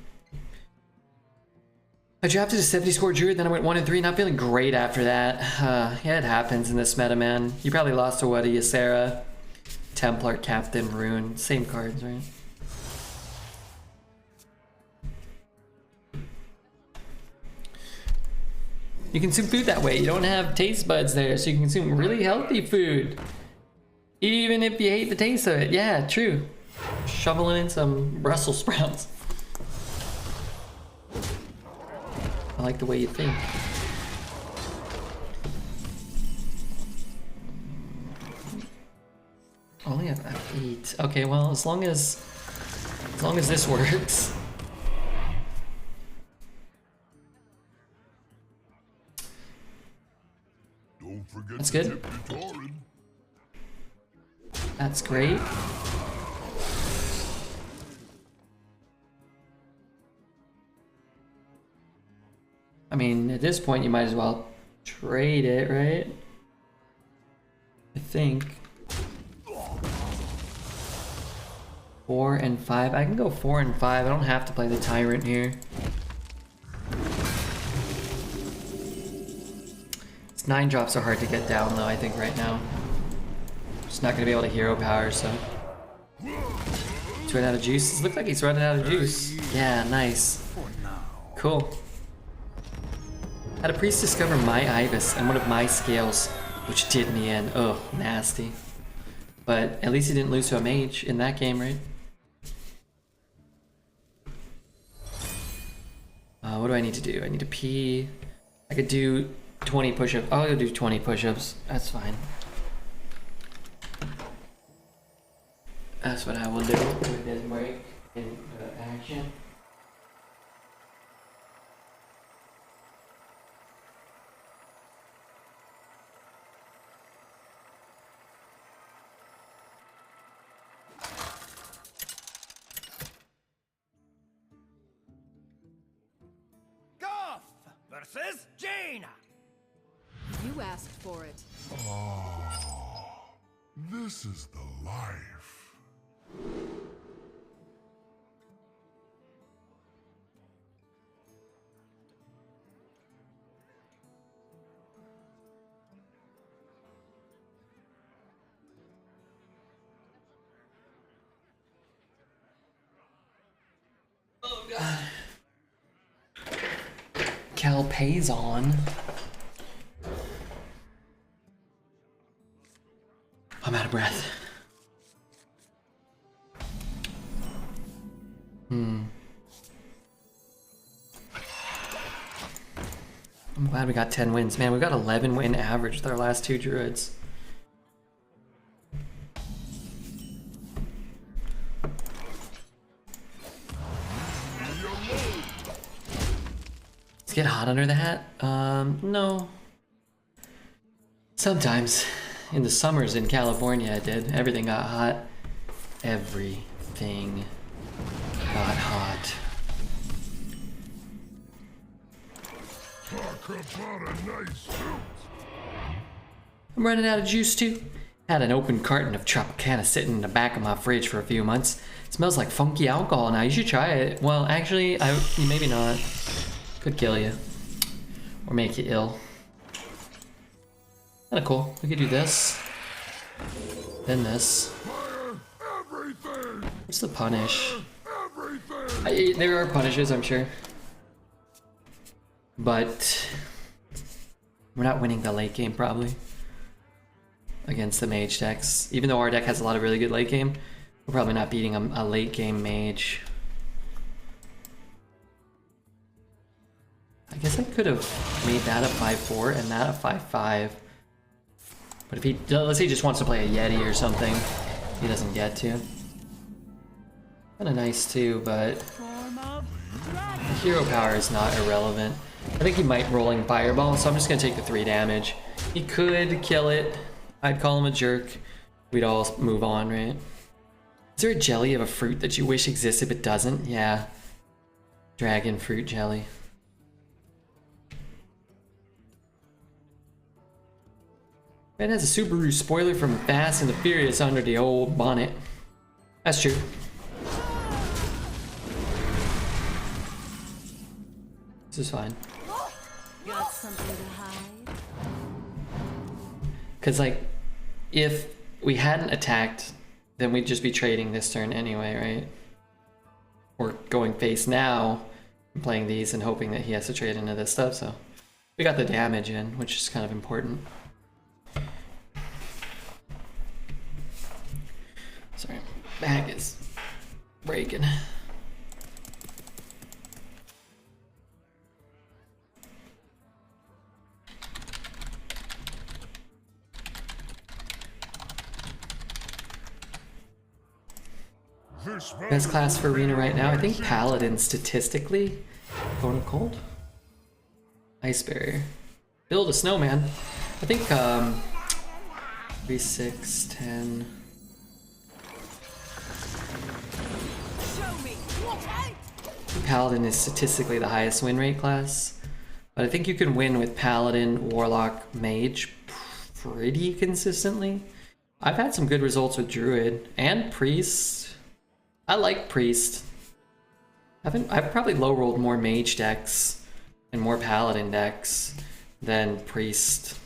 I drafted a 70 score Druid, then I went 1 and 3, not feeling great after that. Yeah, it happens in this meta, man. You probably lost to what, a Ysera, Templar, Captain, Rune, same cards, right? You consume food that way. You don't have taste buds there, so you can consume really healthy food. Even if you hate the taste of it. Yeah, true. Shoveling in some Brussels sprouts. I like the way you think. Only have 8. Okay, well, as long as this works. Don't forget That's to good. tip your Tauren. That's great. I mean, at this point, you might as well trade it, right? I think. 4 and 5. I can go 4 and 5. I don't have to play the Tyrant here. It's 9 drops are hard to get down, though, I think, right now. Just not going to be able to hero power, so. He's running out of juice. It looks like he's running out of juice. Yeah, nice. Cool. Had a priest discover my Ibis and one of my scales, which did me in. Oh, nasty. But at least he didn't lose to a mage in that game, right? What do I need to do? I need to pee. I could do 20 push-ups. I'll go do 20 push-ups. That's fine. That's what I will do with this break in action. Goff versus Jaina. You asked for it. Oh, this is the life. Oh god. Calpazon. I'm out of breath. I'm glad we got 10 wins. Man, we got 11 win average with our last 2 Druids. Let's get hot under the hat? No. Sometimes. In the summers in California, it did. Everything got hot. Everything got hot. Talk about a nice suit. I'm running out of juice too. Had an open carton of Tropicana sitting in the back of my fridge for a few months. It smells like funky alcohol now. You should try it. Well, actually, maybe not. Could kill you. Or make you ill. Kinda cool. We could do this. Then this. Fire everything. What's the punish? There are punishes, I'm sure. But we're not winning the late game probably against the mage decks. Even though our deck has a lot of really good late game, we're probably not beating a late game mage. I guess I could have made that a 5-4 and that a 5-5. But if he, let's say he just wants to play a Yeti or something, he doesn't get to. Kinda nice too, but hero power is not irrelevant. I think he might rolling fireball, so I'm just gonna take the 3 damage. He could kill it. I'd call him a jerk. We'd all move on, right? Is there a jelly of a fruit that you wish existed but doesn't? Yeah. Dragon fruit jelly. Man has a Subaru spoiler from Fast and the Furious under the old bonnet. That's true. This is fine. Got something to hide? Because, like, if we hadn't attacked, then we'd just be trading this turn anyway, right? Or going face now, and playing these and hoping that he has to trade into this stuff, so we got the damage in, which is kind of important. Sorry, bag is breaking. Best class for arena right now, I think Paladin statistically. Going cold. Ice barrier. Build a snowman. I think 3, 6, 10. Paladin is statistically the highest win rate class, but I think you can win with Paladin, Warlock, Mage pretty consistently. I've had some good results with Druid and Priest. I like Priest. I've probably low rolled more Mage decks and more Paladin decks than Priest.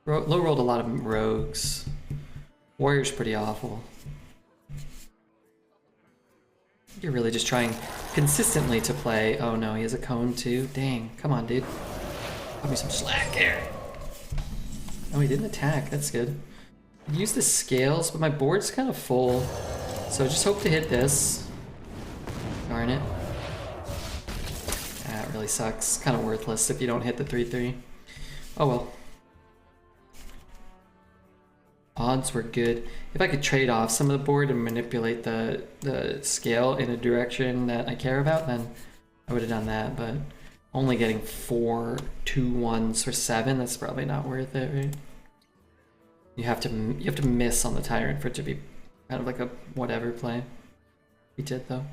Low rolled a lot of Rogues. Warrior's pretty awful. You're really just trying consistently to play. Oh no, he has a cone too. Dang, come on, dude. Got me some slack here. Oh, he didn't attack. That's good. I'd use the scales, but my board's kind of full. So just hope to hit this. Darn it. That really sucks. Kind of worthless if you don't hit the 3/3. Oh well. Odds were good. If I could trade off some of the board and manipulate the scale in a direction that I care about, then I would have done that, but only getting 4 2-1s for 7, that's probably not worth it, right? You have to miss on the Tyrant for it to be kind of like a whatever play. We did though.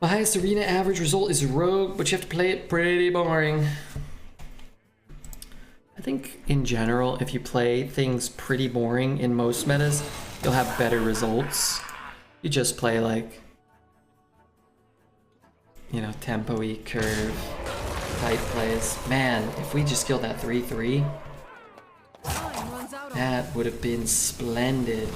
The highest arena average result is Rogue, but you have to play it pretty boring. I think in general, if you play things pretty boring in most metas, you'll have better results. You just play like, you know, tempo-y, curve, type plays. Man, if we just killed that 3/3, that would have been splendid.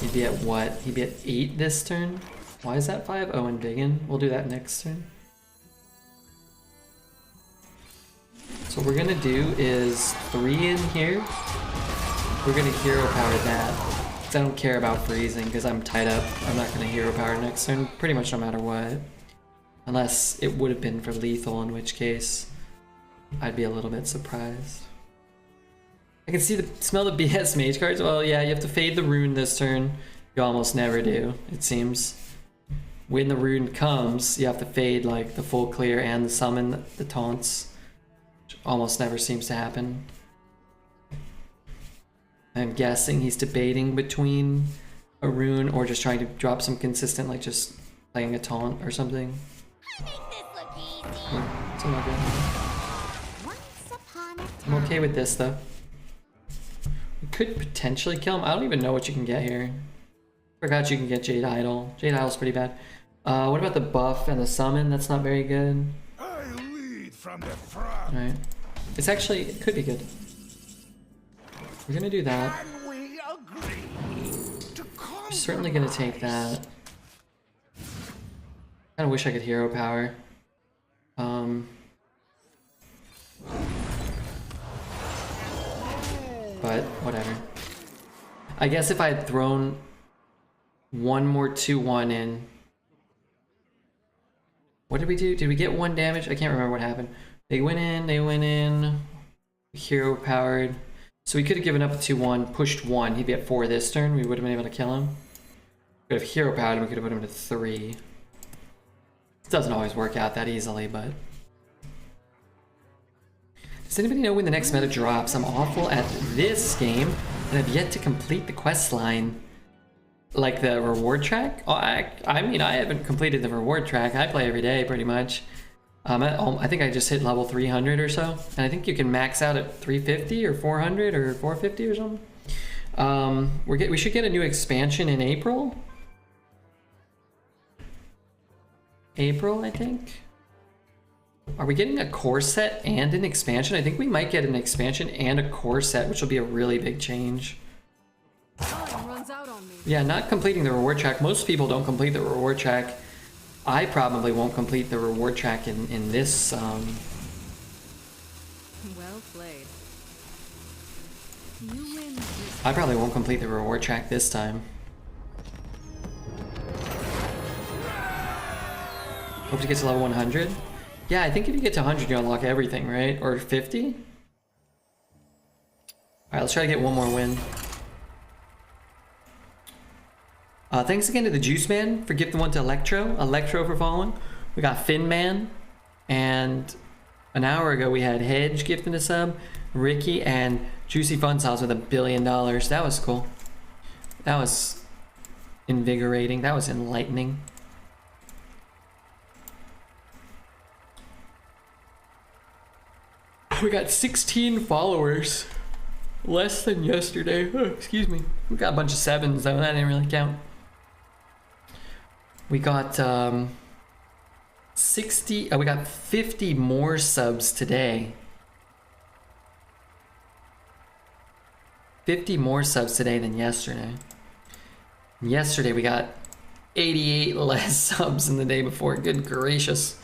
He'd be at what? He'd be at 8 this turn? Why is that 5? Oh, and Biggin. We'll do that next turn. So what we're gonna do is 3 in here. We're gonna hero power that. Because I don't care about freezing because I'm tied up. I'm not gonna hero power next turn, pretty much no matter what. Unless it would have been for lethal, in which case I'd be a little bit surprised. I can smell the BS mage cards. Well, yeah, you have to fade the rune this turn. You almost never do, it seems. When the rune comes, you have to fade like the full clear and the summon the taunts. Almost never seems to happen. I'm guessing he's debating between a rune or just trying to drop some consistent, like just playing a taunt or something. I make this look easy. Something like that. Once upon a I'm okay with this though. We could potentially kill him. I don't even know what you can get here. Forgot you can get Jade Idol. Jade Idol's pretty bad. What about the buff and the summon? That's not very good. I lead from the front. Alright. It's actually, it could be good. We're gonna do that. Can we agree to We're certainly gonna take that. Kinda wish I could hero power. But whatever. I guess if I had thrown one more 2/1 in. What did we do? Did we get 1 damage? I can't remember what happened. They went in. Hero powered. So we could have given up a 2/1, pushed 1. He'd be at 4 this turn. We would have been able to kill him. Could have hero powered him, we could have put him to 3. It doesn't always work out that easily, but. Does anybody know when the next meta drops? I'm awful at this game, and I've yet to complete the quest line. Like the reward track? Oh, I mean, I haven't completed the reward track. I play every day, pretty much. I think I just hit level 300 or so, and I think you can max out at 350 or 400 or 450 or something. We should get a new expansion in April. April, I think. Are we getting a core set and an expansion? I think we might get an expansion and a core set, which will be a really big change. Time runs out on me. Yeah, not completing the reward track. Most people don't complete the reward track. I probably won't complete the reward track in this. Well played. You win this. I probably won't complete the reward track this time. Hope to get to level 100. Yeah, I think if you get to 100, you unlock everything, right? Or 50? Alright, let's try to get one more win. Thanks again to the Juice Man for gifting one to Electro for following. We got Finn Man, and an hour ago we had Hedge gifting a sub, Ricky, and Juicy Fun Sauce with $1 billion. That was cool. That was invigorating. That was enlightening. We got 16 followers. Less than yesterday. Oh, excuse me. We got a bunch of 7s though. That didn't really count. We got 60. We got 50 more subs today. 50 more subs today than yesterday. Yesterday we got 88 less subs than the day before. Good gracious.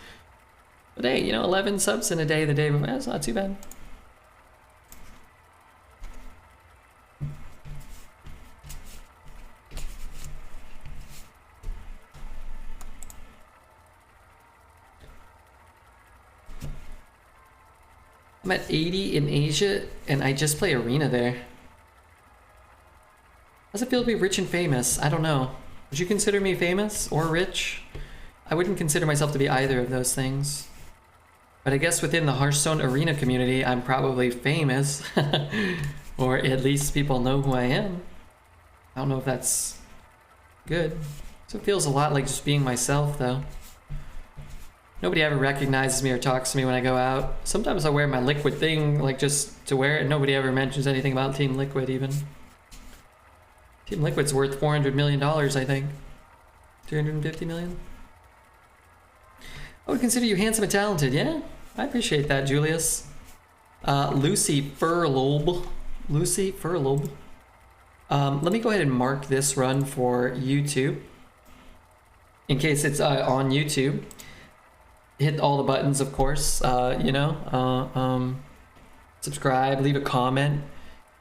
But hey, you know, 11 subs in a day the day before. That's not too bad. I'm at 80 in Asia, and I just play Arena there. How's it feel to be rich and famous? I don't know. Would you consider me famous or rich? I wouldn't consider myself to be either of those things. But I guess within the Hearthstone Arena community, I'm probably famous. Or at least people know who I am. I don't know if that's good. So it feels a lot like just being myself, though. Nobody ever recognizes me or talks to me when I go out. Sometimes I wear my Liquid thing, like just to wear it, and nobody ever mentions anything about Team Liquid even. Team Liquid's worth $400 million, I think. 350 million? I would consider you handsome and talented, yeah? I appreciate that, Julius. Lucy Furlob. Lucy Furlob. Let me go ahead and mark this run for YouTube. In case it's on YouTube. Hit all the buttons, of course, you know. Subscribe, leave a comment.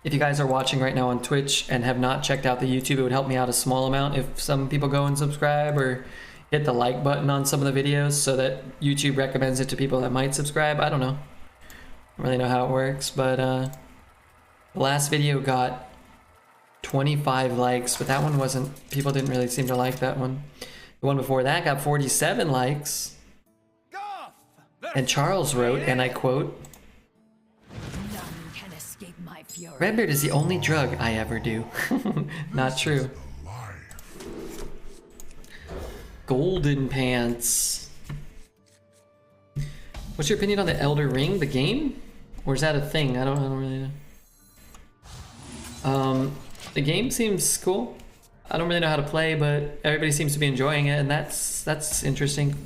If you guys are watching right now on Twitch and have not checked out the YouTube, it would help me out a small amount if some people go and subscribe or hit the like button on some of the videos so that YouTube recommends it to people that might subscribe. I don't know. I don't really know how it works, but the last video got 25 likes, but that one wasn't, people didn't really seem to like that one. The one before that got 47 likes. And Charles wrote, and I quote, None can escape my fury. Redbeard is the only drug I ever do. Not true. Golden Pants. What's your opinion on the Elder Ring, the game? Or is that a thing? I don't really know. The game seems cool. I don't really know how to play, but everybody seems to be enjoying it, and that's interesting.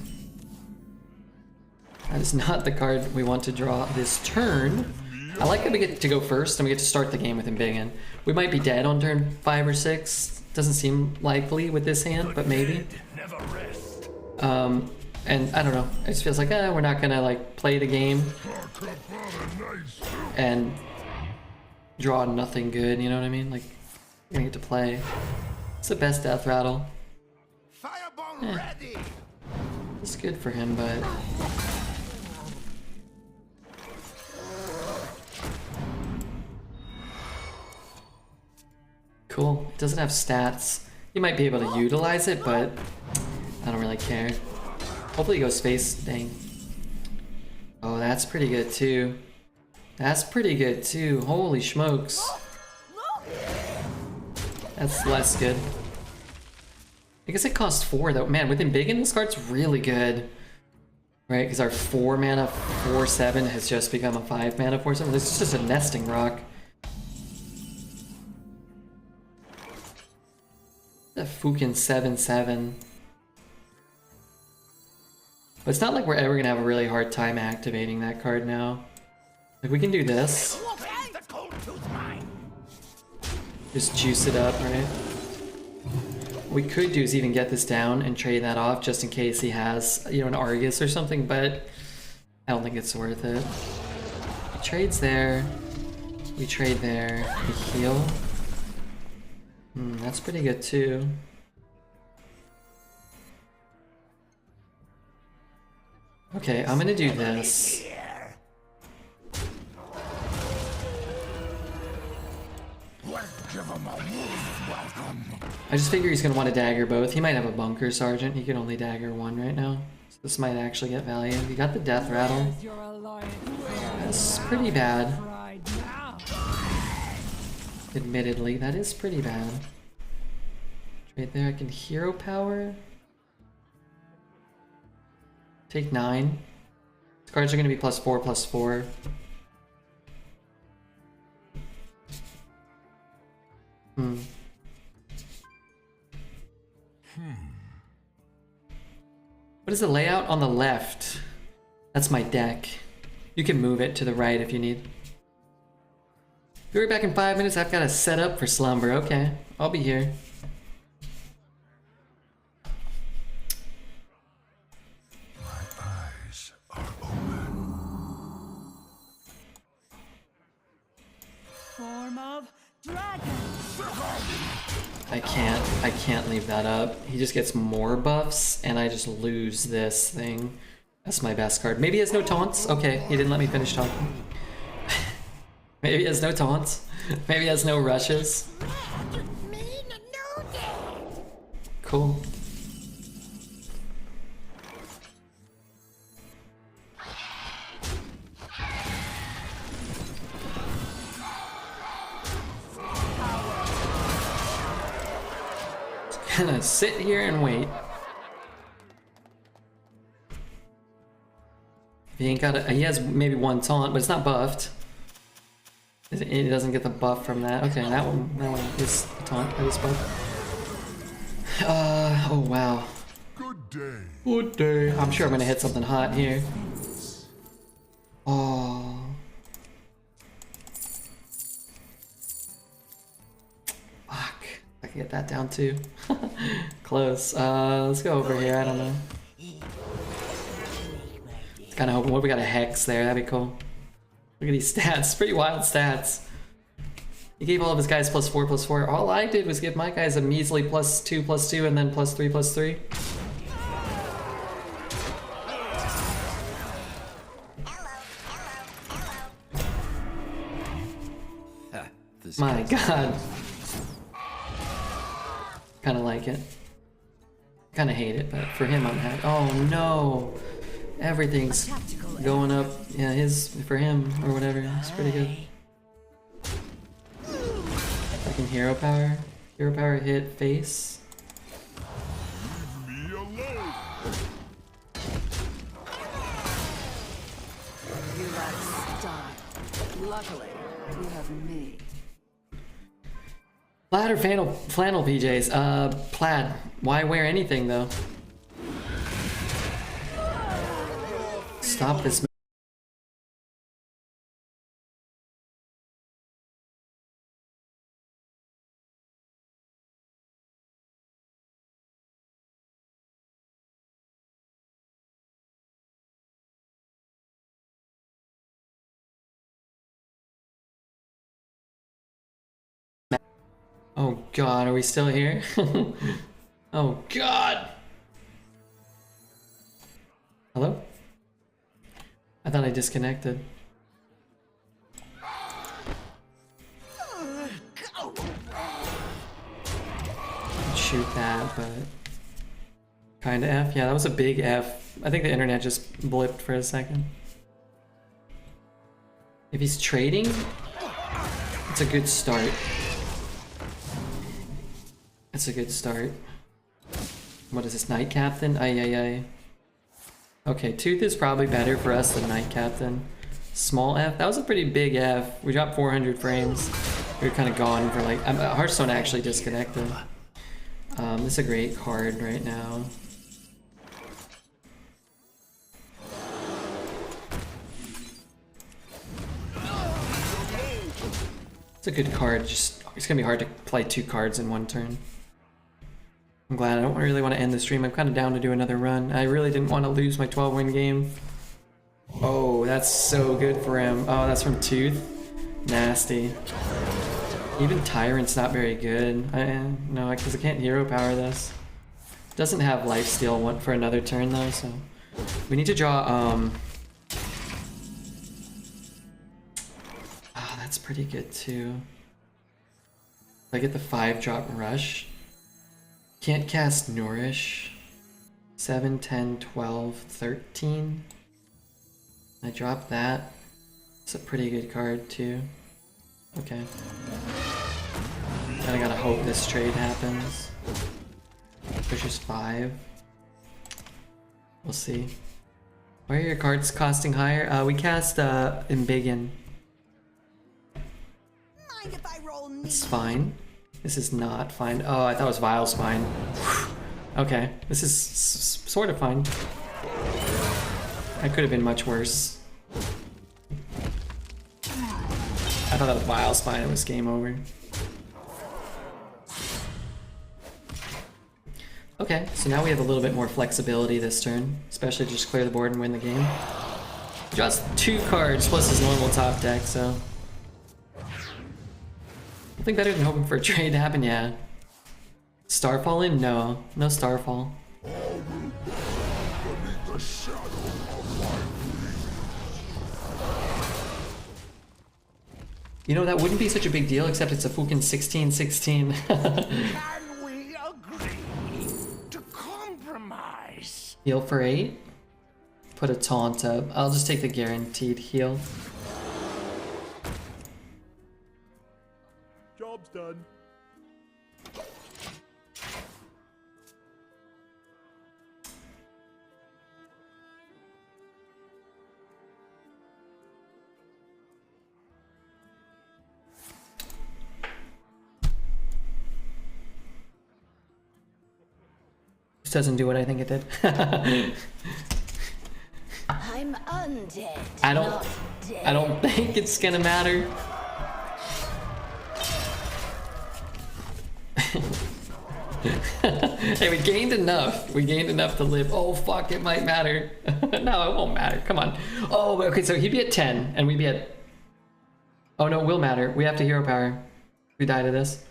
That is not the card we want to draw this turn. I like that we get to go first, and we get to start the game with him big in. We might be dead on turn 5 or 6. Doesn't seem likely with this hand, but maybe. Never rest. And I don't know. It just feels like, we're not gonna like play the game and draw nothing good. You know what I mean? Like, we're gonna get to play. It's the best death rattle. Fireball ready. It's good for him, but cool. It doesn't have stats. You might be able to utilize it, but I don't really care. Hopefully he goes space. Dang. Oh, that's pretty good too. That's pretty good too. Holy smokes. That's less good. I guess it costs 4 though. Man, with him big in, this card's really good. Right, because our 4 mana 4/7 has just become a 5 mana 4/7. This is just a nesting rock. The fucking 7/7. But it's not like we're ever gonna have a really hard time activating that card now. Like, we can do this. The cold tooth mine. Just juice it up, right? What we could do is even get this down and trade that off just in case he has, you know, an Argus or something, but I don't think it's worth it. He trades there. We trade there. We heal. That's pretty good too. Okay, I'm gonna do this. I just figure he's gonna want to dagger both. He might have a bunker sergeant. He can only dagger 1 right now. So this might actually get value. He got the death rattle. That's pretty bad. Admittedly, that is pretty bad. Right there, I can hero power. Take 9. These cards are gonna be +4/+4. What is the layout on the left? That's my deck. You can move it to the right if you need. Be right back in 5 minutes. I've got to set up for slumber. Okay, I'll be here. My eyes are open. Form of dragon. I can't leave that up. He just gets more buffs and I just lose this thing. That's my best card. Maybe he has no taunts. Okay, he didn't let me finish talking. Maybe he has no taunts. Maybe he has no rushes. Cool. Just gonna sit here and wait. He ain't got he has maybe 1 taunt, but it's not buffed. It doesn't get the buff from that. Okay, that one is a taunt. That is buff. Oh wow. Good day. Good day. I'm sure I'm gonna hit something hot here. Oh. Fuck. I can get that down too. Close. Let's go over here. I don't know. Kind of hoping. What, we got a hex there? That'd be cool. Look at these stats. Pretty wild stats. He gave all of his guys +4/+4. All I did was give my guys a measly +2/+2 and then +3/+3. My god. Kind of like it. Kind of hate it, but for him I'm happy. Oh no. Everything's going up. Yeah, for him or whatever. It's pretty good. I can hero power. Hero power hit face. Leave me alone. You lack style. Luckily, you have me. Plaid or flannel PJs? Plaid. Why wear anything though? Stop this. Oh god, are we still here? Oh god! Hello? I thought I disconnected. Shoot that, but kinda F. Yeah, that was a big F. I think the internet just blipped for a second. If he's trading, it's a good start. It's a good start. What is this, Knight Captain? Ay ay ay. Okay, Tooth is probably better for us than Knight Captain. Small F, that was a pretty big F. We dropped 400 frames. We were kind of gone for like, Hearthstone actually disconnected. This is a great card right now. It's a good card, just it's gonna be hard to play 2 cards in one turn. I'm glad. I don't really want to end the stream. I'm kind of down to do another run. I really didn't want to lose my 12-win game. Oh, that's so good for him. Oh, that's from Tooth. Nasty. Even Tyrant's not very good. No, because I can't hero power this. Doesn't have lifesteal for another turn though, so we need to draw. Oh, that's pretty good too. If I get the 5-drop rush. Can't cast Nourish. 7, 10, 12, 13. I drop that. It's a pretty good card too. Okay. And I gotta hope this trade happens. Pushes 5. We'll see. Why are your cards costing higher? We cast Embiggen. Mind if I roll knee? It's fine. This is not fine. Oh, I thought it was Vile's fine. Okay, this is sort of fine. That could have been much worse. I thought that was Vile's fine. It was game over. Okay, so now we have a little bit more flexibility this turn, especially to just clear the board and win the game. Just 2 cards plus his normal top deck, so. Something better than hoping for a trade to happen, yeah. Starfall in? No. No Starfall. You know, that wouldn't be such a big deal, except it's a fucking 16-16. Can we agree to compromise? Heal for 8? Put a taunt up. I'll just take the guaranteed heal. Job's done. This doesn't do what I think it did. I'm undead. I not dead. don't think it's gonna matter. Hey, we gained enough. We gained enough to live. Oh fuck, it might matter. No, it won't matter. Come on. Oh, okay, so he'd be at 10 and we'd be at... Oh no, it will matter. We have to hero power. We die to this.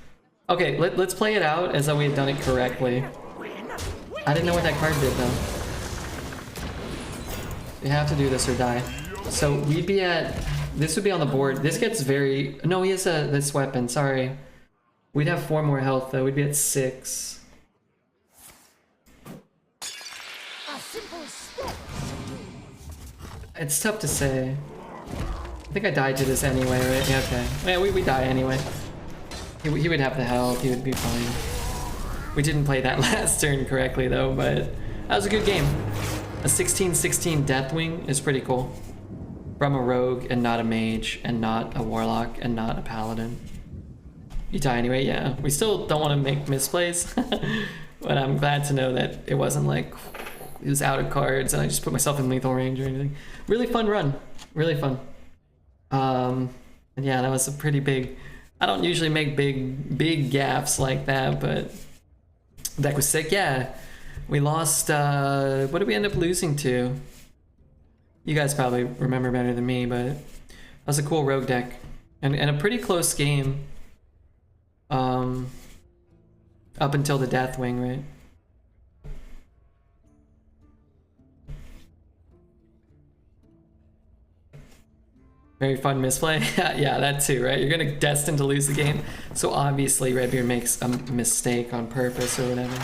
Okay, let's play it out as though we had done it correctly. I didn't know what that card did though. We have to do this or die. So we'd be at... This would be on the board. This gets very... No, he has this weapon, sorry. We'd have 4 more health though. We'd be at 6. A simple step. It's tough to say. I think I died to this anyway, right? Yeah, okay. Yeah, we die anyway. He would have the health. He would be fine. We didn't play that last turn correctly though, but that was a good game. A 16-16 Deathwing is pretty cool. From a rogue and not a mage and not a warlock and not a paladin. You die anyway, yeah. We still don't want to make misplays, but I'm glad to know that it wasn't like it was out of cards and I just put myself in lethal range or anything. Really fun run, really fun. And yeah, that was a pretty big. I don't usually make big gaffes like that, but deck was sick. Yeah, we lost. What did we end up losing to? You guys probably remember better than me, but that was a cool rogue deck and a pretty close game. Up until the Deathwing, right? Very fun misplay. Yeah, that too, right? You're gonna destined to lose the game. So obviously Redbeard makes a mistake on purpose or whatever.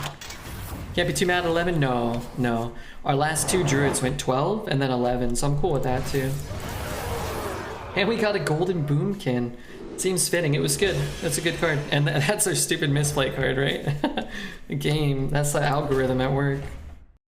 Can't be too mad at 11? No, no. Our last two Druids went 12 and then 11, so I'm cool with that too. And we got a golden boomkin. Seems fitting. It was good. That's a good card. And that's our stupid misplay card, right? The game. That's the algorithm at work.